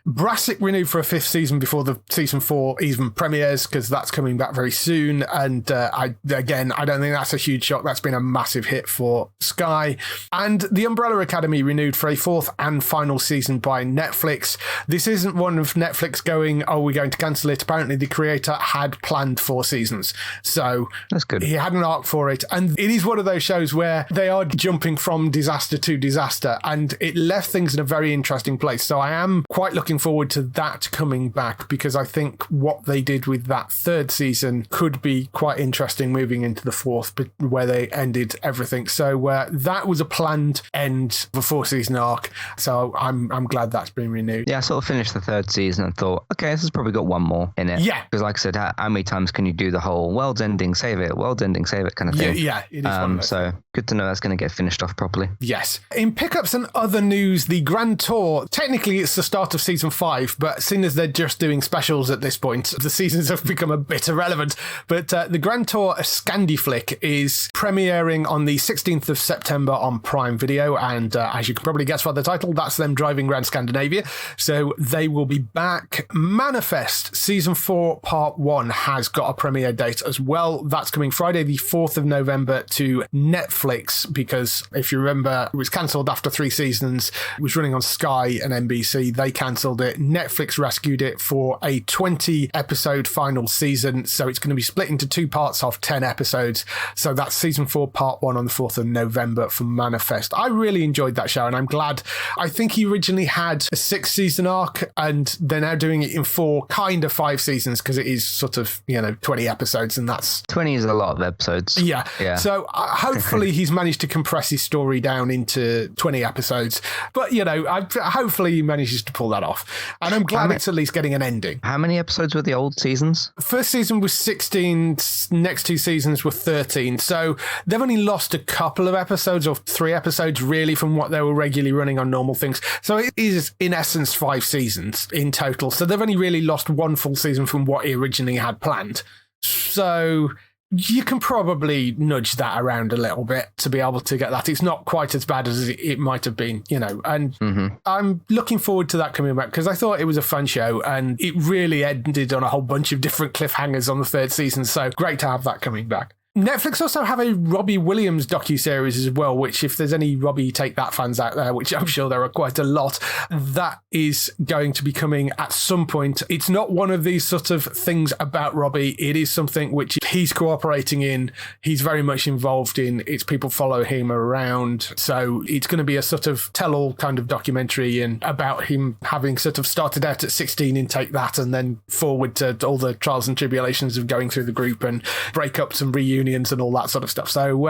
Brassic renewed for a 5th season before the season 4 even premieres, because that's coming back very soon. And I don't think that's a huge shock. That's been a massive hit for Sky. And The Umbrella Academy renewed for a 4th and final season by Netflix. This isn't one of Netflix going, oh, we're going to cancel it. Apparently the creator had planned 4 seasons. So that's good. He had an arc for it. And it is one of those shows where they are jumping from disaster to disaster. And it left things in a very interesting place. So I am quite looking forward to that coming back, because I think what they did with that 3rd season could be quite interesting moving into the 4th, but where they ended everything. So that was a planned end of a 4-season arc. So I'm glad that's been renewed. Yeah, I sort of finished the 3rd season and thought, okay, this has probably got one more in it. Yeah. Because like I said, how many times can you do the whole world's ending, save it kind of thing? Yeah, it is. So good to know that's going to get finished off properly. Yes. In pickups and other news, the Grand Tour, technically it's the start of season 5, but seeing as they're just doing specials at this point, the seasons have become a bit irrelevant. But the Grand Tour, a Scandi flick, is premiering on the 16th of September on Prime Video. And as you can probably guess by the title, that's them driving around Scandinavia. So they will be back. Manifest Season 4 Part 1 has got a premiere date as well. That's coming Friday the 4th of November to Netflix, because if you remember, it was cancelled after 3 seasons. It was running on Sky and NBC. They cancelled cancelled it. Netflix rescued it for a 20-episode final season. So it's going to be split into 2 parts of 10 episodes. So that's season 4, part 1 on the 4th of November for Manifest. I really enjoyed that show, and I'm glad. I think he originally had a 6-season arc, and they're now doing it in 4, kind of 5 seasons, because it is sort of, 20 episodes, and that's... 20 is a lot of episodes. Yeah. So hopefully he's managed to compress his story down into 20 episodes. But, hopefully he manages to pull that off. And I'm glad it's at least getting an ending. How many episodes were the old seasons? First season was 16, next 2 seasons were 13. So they've only lost a couple of episodes, or 3 episodes really, from what they were regularly running on normal things. So it is, in essence, 5 seasons in total. So they've only really lost 1 full season from what he originally had planned. So you can probably nudge that around a little bit to be able to get that. It's not quite as bad as it might have been, and I'm looking forward to that coming back, because I thought it was a fun show, and it really ended on a whole bunch of different cliffhangers on the 3rd season. So great to have that coming back. Netflix also have a Robbie Williams docuseries as well, which, if there's any Robbie Take That fans out there, which I'm sure there are quite a lot, that is going to be coming at some point. It's not one of these sort of things about Robbie. It is something which he's cooperating in. He's very much involved in. It's people follow him around. So it's going to be a sort of tell-all kind of documentary, and about him having sort of started out at 16 in Take That, and then forward to all the trials and tribulations of going through the group and breakups and reunions and all that sort of stuff. So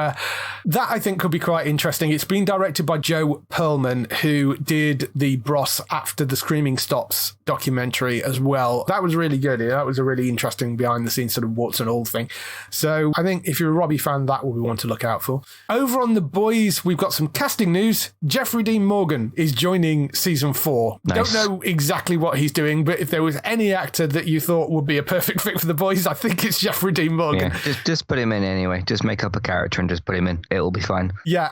that I think could be quite interesting. It's been directed by Joe Perlman, who did the Bros After the Screaming Stops documentary as well. That was really good. That was a really interesting behind the scenes sort of warts and all thing. So I think if you're a Robbie fan, that will be one to look out for. Over on The Boys, we've got some casting news. Jeffrey Dean Morgan is joining season 4. Nice. Don't know exactly what he's doing, but if there was any actor that you thought would be a perfect fit for The Boys, I think it's Jeffrey Dean Morgan. Yeah, just put him in anyway. Just make up a character and just put him in. It'll be fine. Yeah.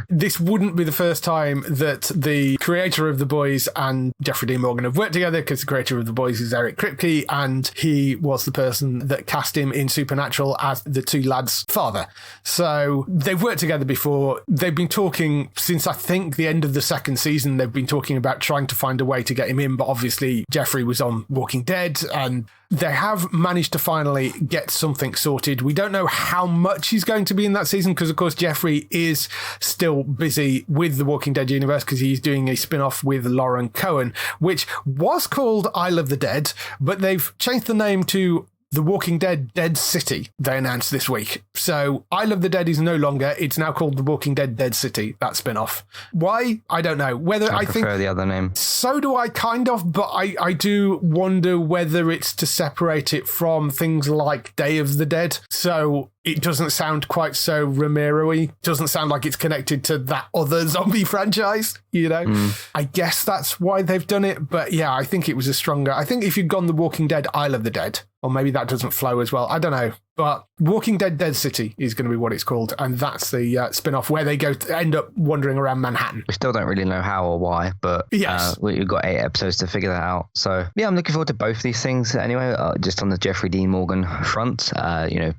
This wouldn't be the first time that the creator of The Boys and Jeffrey Dean Morgan have worked together, because the creator of The Boys is Eric Kripke, and he was the person that cast him in Supernatural as the 2 lads' father. So they've worked together before. They've been talking since, I think, the end of the 2nd season. They've been talking about trying to find a way to get him in, but obviously Jeffrey was on Walking Dead, and they have managed to finally get something sorted. We don't know how much he's going to be in that season, because, of course, Jeffrey is still busy with the Walking Dead universe, because he's doing a spin-off with Lauren Cohen, which was called Isle of the Dead, but they've changed the name to The Walking Dead Dead City, they announced this week. So Isle of the Dead is no longer, it's now called The Walking Dead Dead City, that spin-off. Why? I don't know. Whether I prefer the other name. So do I, kind of, but I do wonder whether it's to separate it from things like Day of the Dead. So it doesn't sound quite so Romero-y. Doesn't sound like it's connected to that other zombie franchise, I guess that's why they've done it. But yeah, I think it was a stronger... I think if you'd gone The Walking Dead Isle of the Dead, or maybe that doesn't flow as well. I don't know. But Walking Dead Dead City is going to be what it's called. And that's the spin-off where they go to end up wandering around Manhattan. We still don't really know how or why, but yes. We've got 8 episodes to figure that out. So yeah, I'm looking forward to both these things anyway. Just on the Jeffrey Dean Morgan front,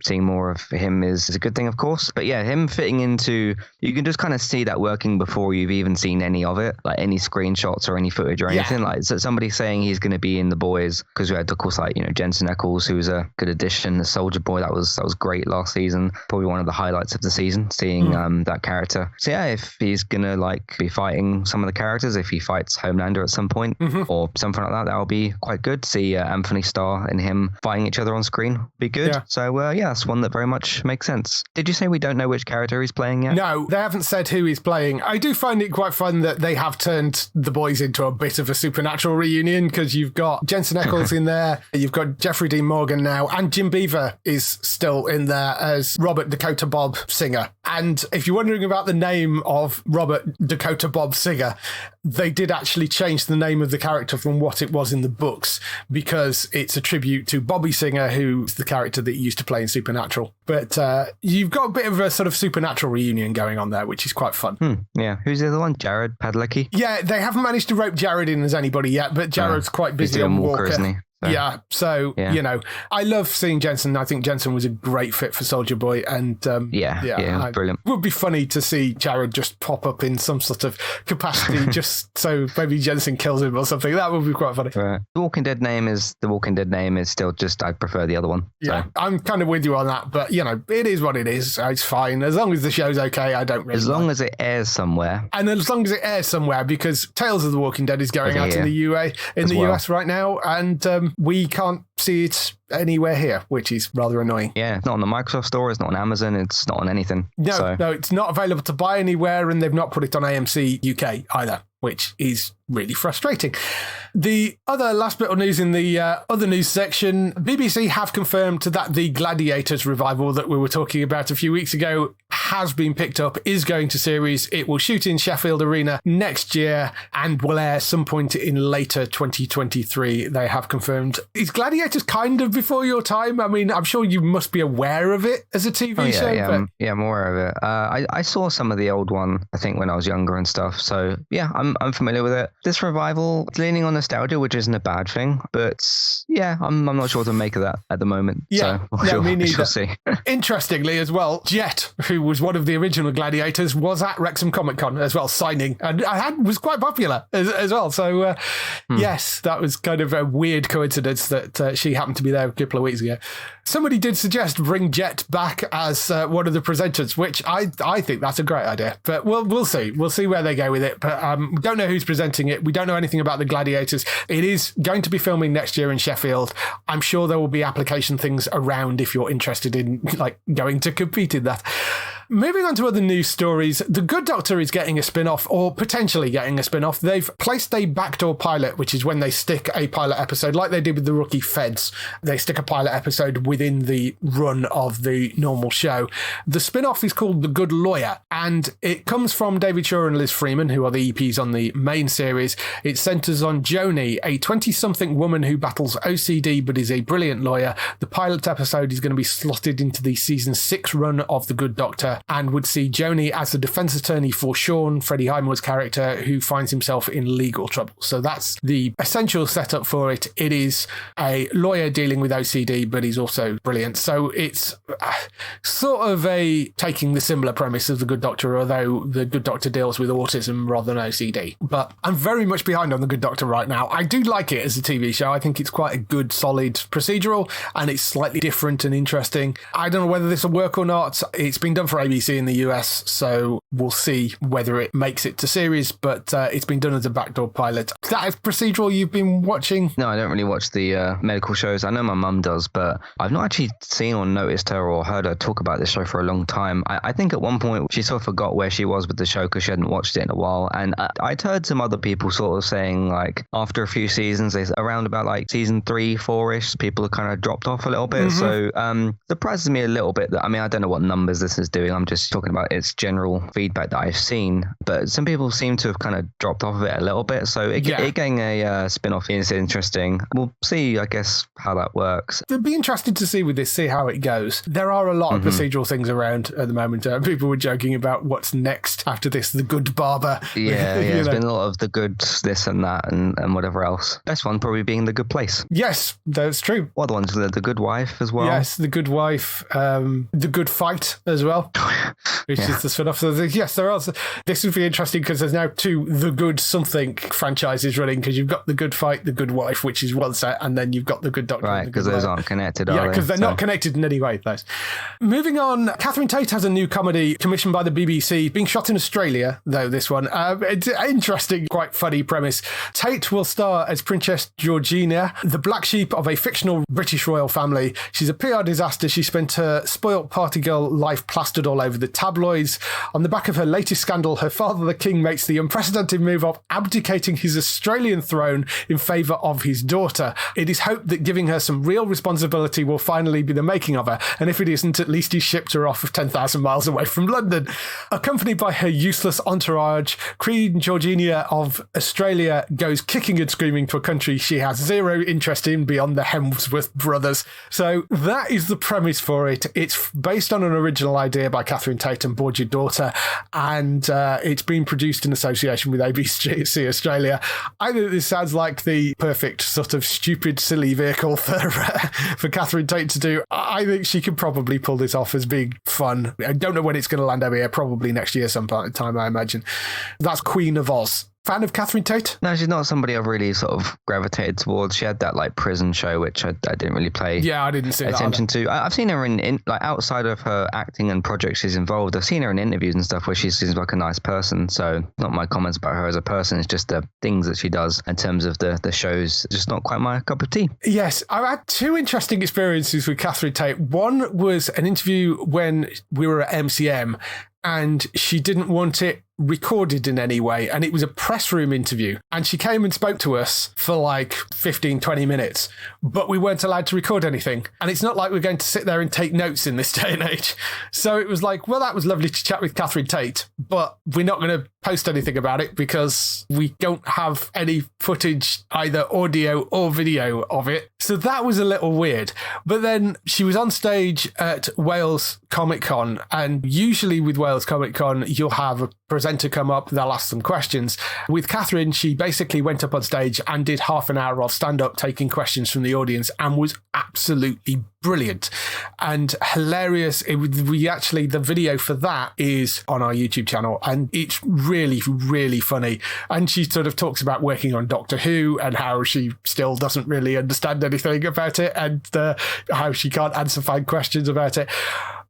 seeing more of him is a good thing, of course. But yeah, him fitting into... You can just kind of see that working before you've even seen any of it, like any screenshots or any footage or anything. Yeah. Like, so somebody saying he's going to be in The Boys, because we had, of course, Jensen Ackles, who was a good addition, the Soldier Boy. That was great last season. Probably one of the highlights of the season, seeing that character. So yeah, if he's gonna be fighting some of the characters, if he fights Homelander at some point or something like that, that'll be quite good. See Anthony Starr and him fighting each other on screen would be good. Yeah. So yeah, that's one that very much makes sense. Did you say we don't know which character he's playing yet? No, they haven't said who he's playing. I do find it quite fun that they have turned The Boys into a bit of a Supernatural reunion, because you've got Jensen Ackles in there, you've got Jeffrey Dean Morgan now, and Jim Beaver is still in there as Robert Dakota Bob Singer. And if you're wondering about the name of Robert Dakota Bob Singer, they did actually change the name of the character from what it was in the books, because it's a tribute to Bobby Singer, who's the character that he used to play in Supernatural. But you've got a bit of a sort of Supernatural reunion going on there, which is quite fun. Yeah. Who's the other one? Jared Padalecki? Yeah, they haven't managed to rope Jared in as anybody yet, but Jared's quite busy on Walker. Isn't he? So, you know, I love seeing Jensen. I think Jensen was a great fit for Soldier Boy. And brilliant. It would be funny to see Jared just pop up in some sort of capacity just so maybe Jensen kills him or something. That would be quite funny. Right. The Walking Dead name is still just, I prefer the other one. Yeah, so. I'm kind of with you on that. But, you know, it is what it is. It's fine. As long as the show's okay, I don't really As long as it airs somewhere. And as long as it airs somewhere, because Tales of the Walking Dead is going out in the US right now, and we can't see it anywhere here, which is rather annoying. Yeah, it's not on the Microsoft Store, it's not on Amazon, it's not on anything. No, it's not available to buy anywhere, and they've not put it on AMC UK either, which is really frustrating. The other last bit of news in the other news section, BBC have confirmed that the Gladiators Revival that we were talking about a few weeks ago has been picked up, is going to series. It will shoot in Sheffield Arena next year and will air some point in later 2023, they have confirmed. Is Gladiators kind of before your time? I mean, I'm sure you must be aware of it as a TV show. Yeah, I'm aware of it. I saw some of the old one, I think, when I was younger and stuff. So, yeah, I'm familiar with it. This revival, it's leaning on nostalgia, which isn't a bad thing. But, yeah, I'm not sure what to make of that at the moment. Yeah, so me neither. We'll see. Interestingly as well, Jet, who was one of the original Gladiators, was at Wrexham Comic Con as well, signing, and was quite popular as well. So, yes, that was kind of a weird coincidence that she happened to be there a couple of weeks ago. Somebody did suggest bring Jet back as one of the presenters, which I think that's a great idea. But we'll see. We'll see where they go with it. But we don't know who's presenting it. We don't know anything about the Gladiators. It is going to be filming next year in Sheffield. I'm sure there will be application things around if you're interested in like going to compete in that. Moving on to other news stories, The Good Doctor is getting a spin-off, or potentially getting a spin-off. They've placed a backdoor pilot, which is when they stick a pilot episode, like they did with The Rookie Feds. They stick a pilot episode within the run of the normal show. The spin-off is called The Good Lawyer, and it comes from David Shaw and Liz Freeman, who are the EPs on the main series. It centres on Joni, a 20-something woman who battles OCD but is a brilliant lawyer. The pilot episode is going to be slotted into the season 6 run of The Good Doctor, and would see Joni as the defense attorney for Sean, Freddie Highmore's character, who finds himself in legal trouble. So that's the essential setup for it. It is a lawyer dealing with OCD, but he's also brilliant. So it's sort of taking the similar premise of The Good Doctor, although The Good Doctor deals with autism rather than OCD. But I'm very much behind on The Good Doctor right now. I do like it as a TV show. I think it's quite a good, solid procedural, and it's slightly different and interesting. I don't know whether this will work or not. It's been done for ABC in the US, so we'll see whether it makes it to series, but it's been done as a backdoor pilot. Is that a procedural you've been watching? No, I don't really watch the medical shows. I know my mum does, but I've not actually seen or noticed her or heard her talk about this show for a long time. I think at one point she sort of forgot where she was with the show because she hadn't watched it in a while, and I'd heard some other people sort of saying, like, after a few seasons, around about like season 3-4ish, people have kind of dropped off a little bit. So surprises me a little bit that, I mean, I don't know what numbers this is doing. I'm just talking about its general feedback that I've seen, but some people seem to have kind of dropped off of it a little bit, so it getting a spin-off is interesting. We'll see, I guess, how that works. It'd be interesting to see with this, see how it goes. There are a lot of procedural things around at the moment. People were joking about what's next after this, The Good Barber. Yeah, there's been a lot of The Good this and that and whatever else. Best one probably being The Good Place. Yes, that's true. What other ones? The Good Wife as well? Yes, The Good Wife, The Good Fight as well. Which is the spin-off. So yes, there are. This would be interesting because there's now 2 The Good Something franchises running, because you've got The Good Fight, The Good Wife, which is one set, and then you've got The Good Doctor. Right, because those aren't connected, are they? Yeah, because they're not connected in any way, those. Moving on, Catherine Tate has a new comedy commissioned by the BBC, being shot in Australia, though, this one. It's an interesting, quite funny premise. Tate will star as Princess Georgina, the black sheep of a fictional British royal family. She's a PR disaster. She spent her spoilt party girl life plastered all over the tabloids. On the back of her latest scandal, her father, the king, makes the unprecedented move of abdicating his Australian throne in favour of his daughter. It is hoped that giving her some real responsibility will finally be the making of her, and if it isn't, at least he shipped her off of 10,000 miles away from London. Accompanied by her useless entourage, Queen Georgina of Australia goes kicking and screaming to a country she has zero interest in beyond the Hemsworth brothers. So that is the premise for it. It's based on an original idea by by Catherine Tate and Board Your Daughter, and it's been produced in association with ABC Australia. I think this sounds like the perfect sort of stupid, silly vehicle for Catherine Tate to do. I think she could probably pull this off as being fun. I don't know when it's going to land over here, probably next year sometime, I imagine. That's Queen of Oz. Fan of Catherine Tate? No, she's not somebody I've really sort of gravitated towards. She had that like prison show, which I didn't really pay I didn't see attention to. I've seen her in like outside of her acting and projects she's involved. I've seen her in interviews and stuff where she seems like a nice person. So not my comments about her as a person. It's just the things that she does in terms of the shows. Just not quite my cup of tea. Yes, I had two interesting experiences with Catherine Tate. One was an interview when we were at MCM, and she didn't want it recorded in any way, and it was a press room interview, and she came and spoke to us for like 15-20 minutes, but we weren't allowed to record anything, and it's not like we're going to sit there and take notes in this day and age. So it was like, well, that was lovely to chat with Catherine Tate, but we're not going to post anything about it because we don't have any footage, either audio or video of it. So that was a little weird. But then she was on stage at Wales Comic Con, and usually with Wales Comic Con you'll have a presenter come up, they'll ask some questions. With Catherine, she basically went up on stage and did half an hour of stand-up taking questions from the audience, and was absolutely brilliant and hilarious. The video for that is on our YouTube channel, and it's really, really funny. And she sort of talks about working on Doctor Who and how she still doesn't really understand anything about it, and how she can't answer fine questions about it.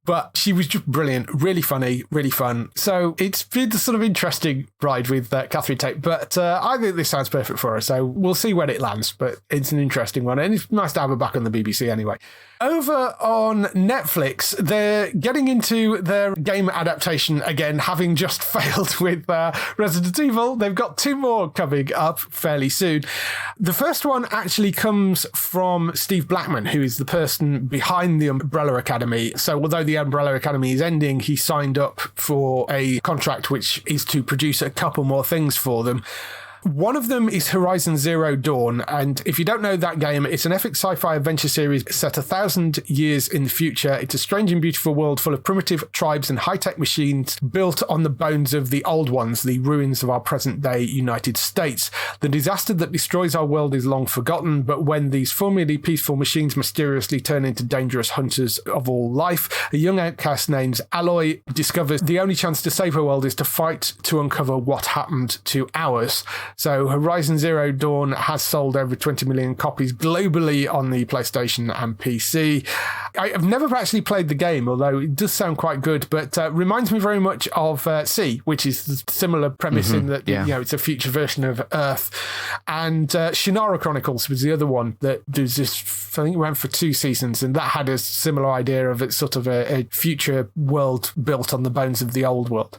But she was just brilliant, really funny, really fun. So it's been a sort of interesting ride with Catherine Tate, but I think this sounds perfect for her. So we'll see when it lands, but it's an interesting one. And it's nice to have her back on the BBC anyway. Over on Netflix, they're getting into their game adaptation again, having just failed with Resident Evil. They've got 2 more coming up fairly soon. The first one actually comes from Steve Blackman, who is the person behind the Umbrella Academy. So although the Umbrella Academy is ending, he signed up for a contract which is to produce a couple more things for them. One of them is Horizon Zero Dawn, and if you don't know that game, it's an epic sci-fi adventure series set 1,000 years in the future. It's a strange and beautiful world full of primitive tribes and high-tech machines built on the bones of the old ones, the ruins of our present-day United States. The disaster that destroys our world is long forgotten, but when these formerly peaceful machines mysteriously turn into dangerous hunters of all life, a young outcast named Aloy discovers the only chance to save her world is to fight to uncover what happened to ours. So Horizon Zero Dawn has sold over 20 million copies globally on the PlayStation and PC. I've never actually played the game, although it does sound quite good, but reminds me very much of C, which is the similar premise in that it's a future version of Earth. And Shannara Chronicles was the other one that there's this, I think it ran for 2 seasons, and that had a similar idea of it's sort of a future world built on the bones of the old world.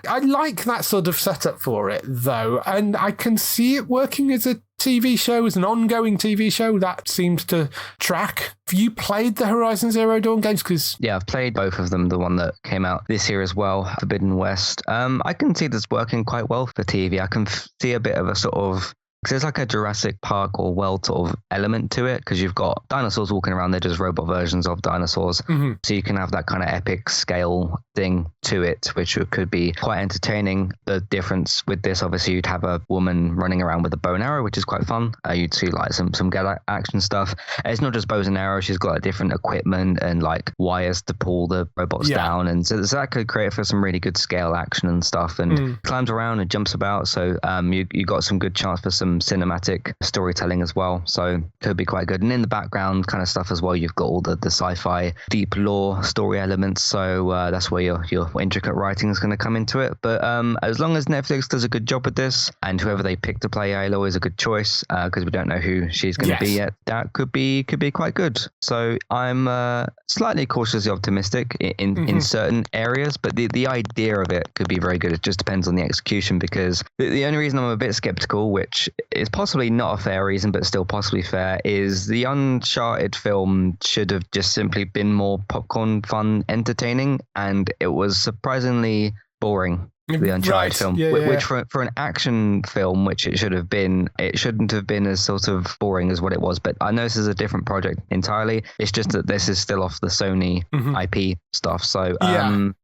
I like that sort of setup for it, though, and I can see it working as a TV show, as an ongoing TV show that seems to track. Have you played the Horizon Zero Dawn games? Yeah, I've played both of them, the one that came out this year as well, Forbidden West. I can see this working quite well for TV. I can see a bit of a sort of, because there's like a Jurassic Park or world sort of element to it, because you've got dinosaurs walking around, they're just robot versions of dinosaurs. Mm-hmm. So you can have that kind of epic scale thing to it, which could be quite entertaining. The difference with this, obviously, you'd have a woman running around with a bow and arrow, which is quite fun. You'd see like some good action stuff. It's not just bows and arrows, she's got like different equipment and like wires to pull the robots down. And so that could create for some really good scale action and stuff, and climbs around and jumps about. So you got some good chance for some cinematic storytelling as well, so could be quite good. And in the background kind of stuff as well, you've got all the sci-fi deep lore story elements, so that's where your intricate writing is going to come into it. But as long as Netflix does a good job with this, and whoever they pick to play Aloy is a good choice, because we don't know who she's going to be yet, that could be quite good. So I'm slightly cautiously optimistic in certain areas, but the idea of it could be very good. It just depends on the execution, because the only reason I'm a bit skeptical, which is possibly not a fair reason but still possibly fair, is the Uncharted film should have just simply been more popcorn fun entertaining, and it was surprisingly boring, the Uncharted film, which for an action film, which it should have been, it shouldn't have been as sort of boring as what it was. But I know this is a different project entirely. It's just that this is still off the Sony IP stuff. So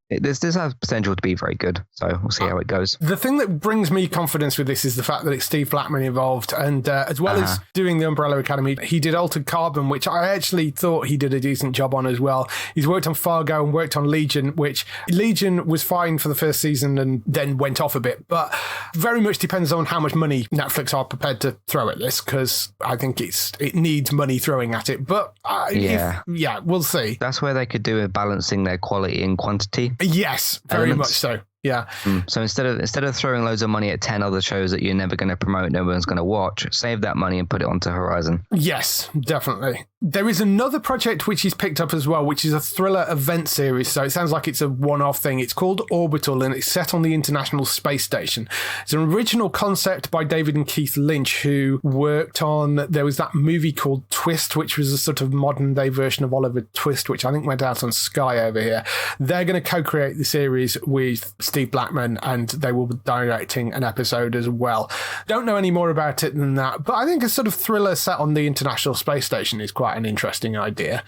This has potential to be very good, so we'll see how it goes. The thing that brings me confidence with this is the fact that it's Steve Blackman involved, and as well as doing the Umbrella Academy, he did Altered Carbon, which I actually thought he did a decent job on as well. He's worked on Fargo and worked on Legion, which Legion was fine for the first season and then went off a bit, but very much depends on how much money Netflix are prepared to throw at this, because I think it needs money throwing at it. But we'll see. That's where they could do with balancing their quality and quantity. Yes, very much so. Yeah. So instead of throwing loads of money at 10 other shows that you're never going to promote, no one's going to watch, save that money and put it onto Horizon. Yes, definitely. There is another project which he's picked up as well, which is a thriller event series. So it sounds like it's a one-off thing. It's called Orbital, and it's set on the International Space Station. It's an original concept by David and Keith Lynch, who worked on, there was that movie called Twist, which was a sort of modern-day version of Oliver Twist, which I think went out on Sky over here. They're going to co-create the series with Steve Blackman, and they will be directing an episode as well. Don't know any more about it than that, but I think a sort of thriller set on the International Space Station is quite an interesting idea.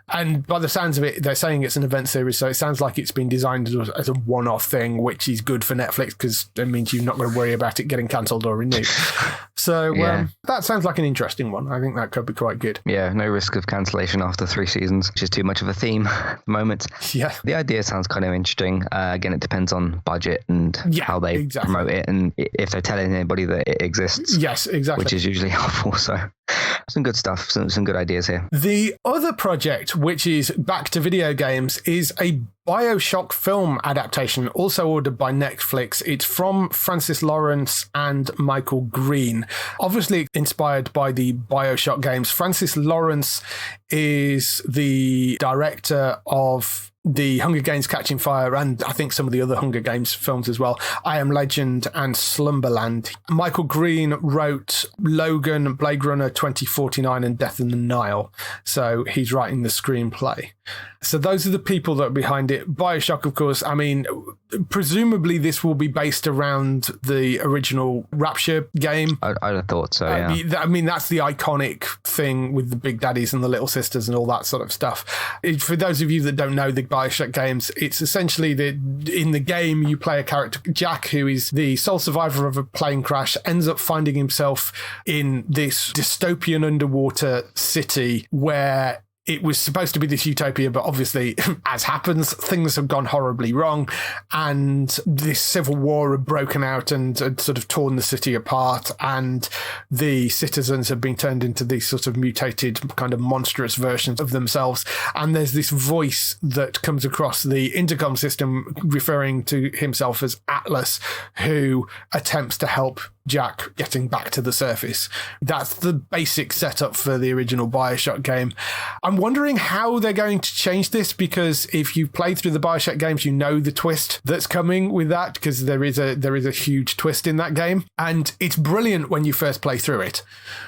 And by the sounds of it, they're saying it's an event series, so it sounds like it's been designed as a one-off thing, which is good for Netflix because it means you're not going to worry about it getting cancelled or renewed. So that sounds like an interesting one. I think that could be quite good. Yeah, no risk of cancellation after 3 seasons, which is too much of a theme at the moment. Yeah. The idea sounds kind of interesting. Again, it depends on budget and how they promote it, and if they're telling anybody that it exists. Yes, exactly. Which is usually helpful. So some good stuff, some good ideas here. The other project, which is back to video games, is a BioShock film adaptation, also ordered by Netflix. It's from Francis Lawrence and Michael Green, obviously inspired by the BioShock games. Francis Lawrence is the director of the Hunger Games Catching Fire, and I think some of the other Hunger Games films as well, I Am Legend and Slumberland. Michael Green wrote Logan, Blade Runner 2049 and Death in the Nile. So he's writing the screenplay. So those are the people that are behind it. BioShock, of course, I mean, presumably this will be based around the original Rapture game. I'd have thought so, yeah. I mean, that's the iconic thing with the Big Daddies and the Little Sisters and all that sort of stuff. For those of you that don't know the BioShock games, it's essentially in the game you play a character, Jack, who is the sole survivor of a plane crash, ends up finding himself in this dystopian underwater city where it was supposed to be this utopia, but obviously, as happens, things have gone horribly wrong, and this civil war had broken out and had sort of torn the city apart, and the citizens have been turned into these sort of mutated, kind of monstrous versions of themselves. And there's this voice that comes across the intercom system referring to himself as Atlas, who attempts to help Jack getting back to the surface. That's the basic setup for the original BioShock game. I'm wondering how they're going to change this, because if you've played through the BioShock games, you know the twist that's coming with that, because there is a huge twist in that game, and it's brilliant when you first play through it.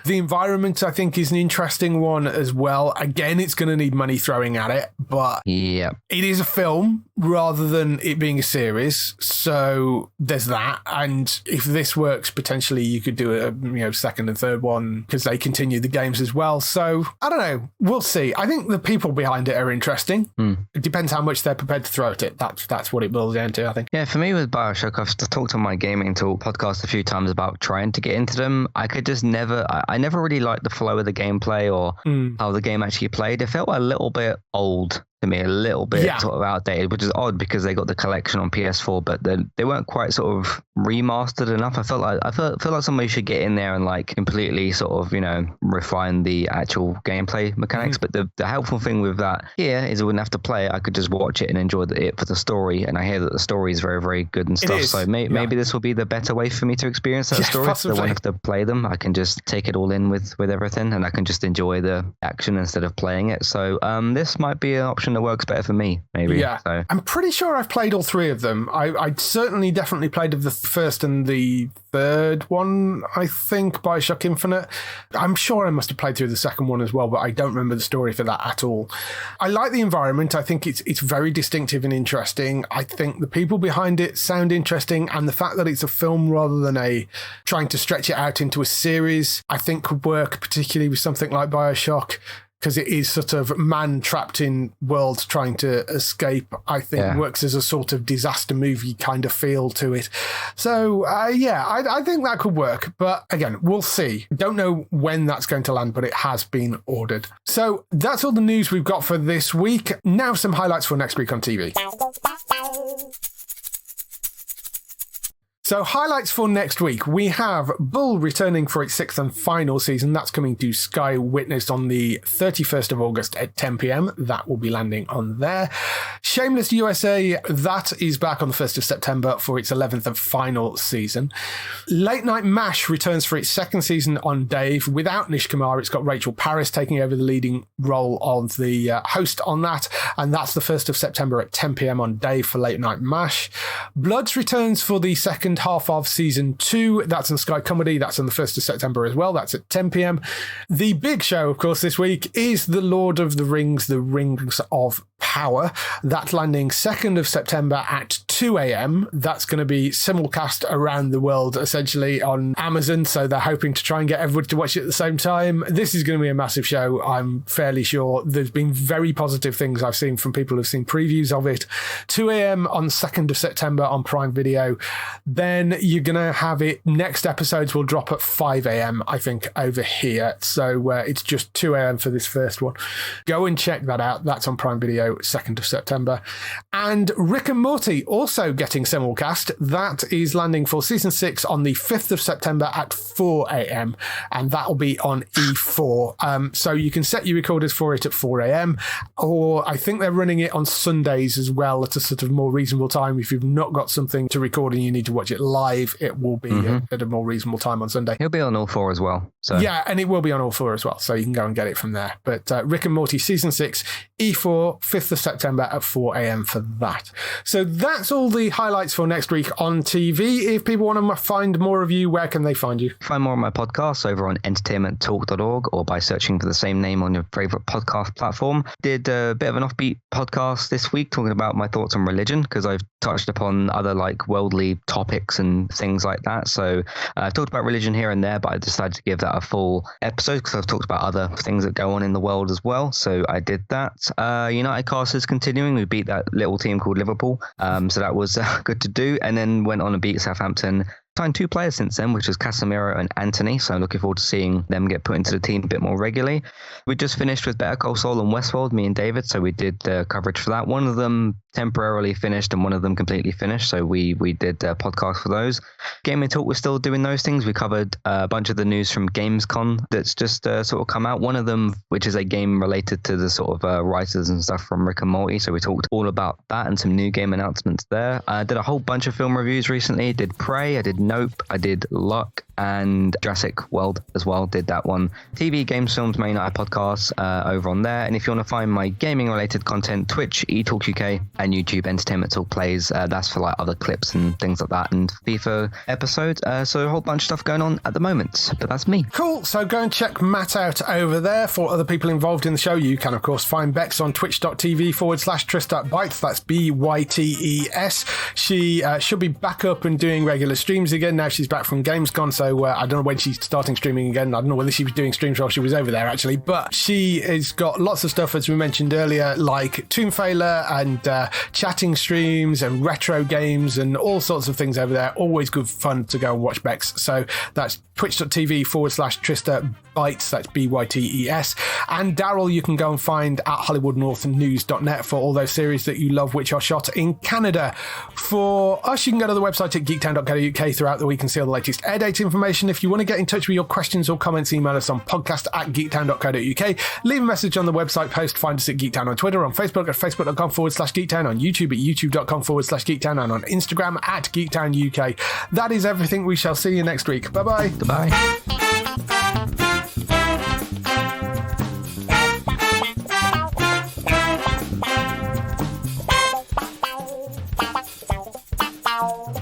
The environment, I think, is an interesting one as well. Again, it's going to need money throwing at it, but it is a film rather than it being a series, so there's that. And if this works, potentially you could do a second and third one because they continue the games as well. So I don't know, we'll see. I think the people behind it are interesting. It depends how much they're prepared to throw at it. That's what it boils down to, I think. Yeah, for me with BioShock, I've talked on my Gaming Talk podcast a few times about trying to get into them. I could just never really liked the flow of the gameplay or how the game actually played. It felt a little bit old to me, a little bit sort of outdated, which is odd because they got the collection on PS4, but they weren't quite sort of remastered enough. I feel like somebody should get in there and like completely sort of, refine the actual gameplay mechanics. But the helpful thing with that here is I wouldn't have to play it. I could just watch it and enjoy it for the story. And I hear that the story is very, very good and stuff. So maybe this will be the better way for me to experience that story. So I won't have to play them. I can just take it all in with everything, and I can just enjoy the action instead of playing it. So this might be an option that works better for me, maybe. Yeah. So I'm pretty sure I've played all 3 of them. I certainly definitely played of the first and the third one, I think, BioShock Infinite. I'm sure I must have played through the second one as well, but I don't remember the story for that at all. I like the environment. I think it's very distinctive and interesting. I think the people behind it sound interesting, and the fact that it's a film rather than trying to stretch it out into a series, I think could work, particularly with something like BioShock. because it is sort of man trapped in world trying to escape, I think works as a sort of disaster movie kind of feel to it. So, I think that could work. But again, we'll see. Don't know when that's going to land, but it has been ordered. So that's all the news we've got for this week. Now some highlights for next week on TV. So highlights for next week. We have Bull returning for its 6th and final season. That's coming to Sky Witness on the 31st of August at 10 p.m. That will be landing on there. Shameless USA, that is back on the 1st of September for its 11th and final season. Late Night MASH returns for its 2nd season on Dave. Without Nish Kumar, it's got Rachel Parris taking over the leading role of the host on that. And that's the 1st of September at 10 p.m. on Dave for Late Night MASH. Bloods returns for the second half of season 2. That's on Sky Comedy. That's on the 1st of September as well. That's at 10 p.m. The big show, of course, this week is The Lord of the Rings, The Rings of Power. That's landing 2nd of September at 2 a.m. That's going to be simulcast around the world, essentially, on Amazon. So they're hoping to try and get everybody to watch it at the same time. This is going to be a massive show, I'm fairly sure. There's been very positive things I've seen from people who've seen previews of it. 2 a.m. on 2nd of September on Prime Video. Then you're going to have it. Next episodes will drop at 5 a.m., I think, over here. So it's just 2 a.m. for this first one. Go and check that out. That's on Prime Video, 2nd of September. And Rick and Morty also getting simulcast. That is landing for season 6 on the 5th of September at 4 a.m. And that'll be on E4. So you can set your recorders for it at 4 a.m. Or I think they're running it on Sundays as well at a sort of more reasonable time. If you've not got something to record and you need to watch it live, it will be at a more reasonable time on Sunday. It'll be on all 4 as well. So yeah, and it will be on all 4 as well. So you can go and get it from there. But Rick and Morty season 6, E4, 5th of September at 4 a.m. for that. So that's all the highlights for next week on TV. If people want to find more of you, where can they find you? Find more of my podcasts over on entertainmenttalk.org or by searching for the same name on your favorite podcast platform. Did a bit of an offbeat podcast this week talking about my thoughts on religion, because I've touched upon other like worldly topics and things like that. So I've talked about religion here and there, but I decided to give that a full episode because I've talked about other things that go on in the world as well. So I did that. United Cast is continuing. We beat that little team called Liverpool. So that was good to do. And then went on and beat Southampton. Signed 2 players since then, which was Casemiro and Anthony. So I'm looking forward to seeing them get put into the team a bit more regularly. We just finished with Better Call Saul and Westworld, me and David. So we did the coverage for that. One of them temporarily finished and one of them completely finished. So we did a podcast for those. Gaming Talk, we're still doing those things. We covered a bunch of the news from Gamescom that's just sort of come out. One of them, which is a game related to the sort of writers and stuff from Rick and Morty. So we talked all about that and some new game announcements there. I did a whole bunch of film reviews recently. Did Prey, I did Nope, I did Luck, and Jurassic World as well, did that one. TV, games, films, main night podcasts over on there. And if you want to find my gaming related content, Twitch, eTalks UK, and YouTube Entertainment Talk Plays, that's for like other clips and things like that, and FIFA episodes. So a whole bunch of stuff going on at the moment, but that's me. Cool. So go and check Matt out over there. For other people involved in the show, you can of course find Bex on twitch.tv/TristaBytes. That's BYTES. She should be back up and doing regular streams again now she's back from Gamescom. So I don't know when she's starting streaming again. I don't know whether she was doing streams while she was over there actually, but she has got lots of stuff, as we mentioned earlier, like Tomb Failure and chatting streams and retro games and all sorts of things over there. Always good fun to go and watch Bex. So that's twitch.tv/TristaBytes. That's BYTES. And Daryl, you can go and find at HollywoodNorthNews.net for all those series that you love, which are shot in Canada. For us, you can go to the website at geektown.co.uk throughout the week and see all the latest air date information. If you want to get in touch with your questions or comments, email us on podcast@geektown.co.uk. Leave a message on the website post. Find us at Geektown on Twitter, on Facebook at facebook.com/Geektown, on YouTube at youtube.com/Geektown, and on Instagram at Geektown UK. That is everything. We shall see you next week. Bye-bye. Goodbye. Wow.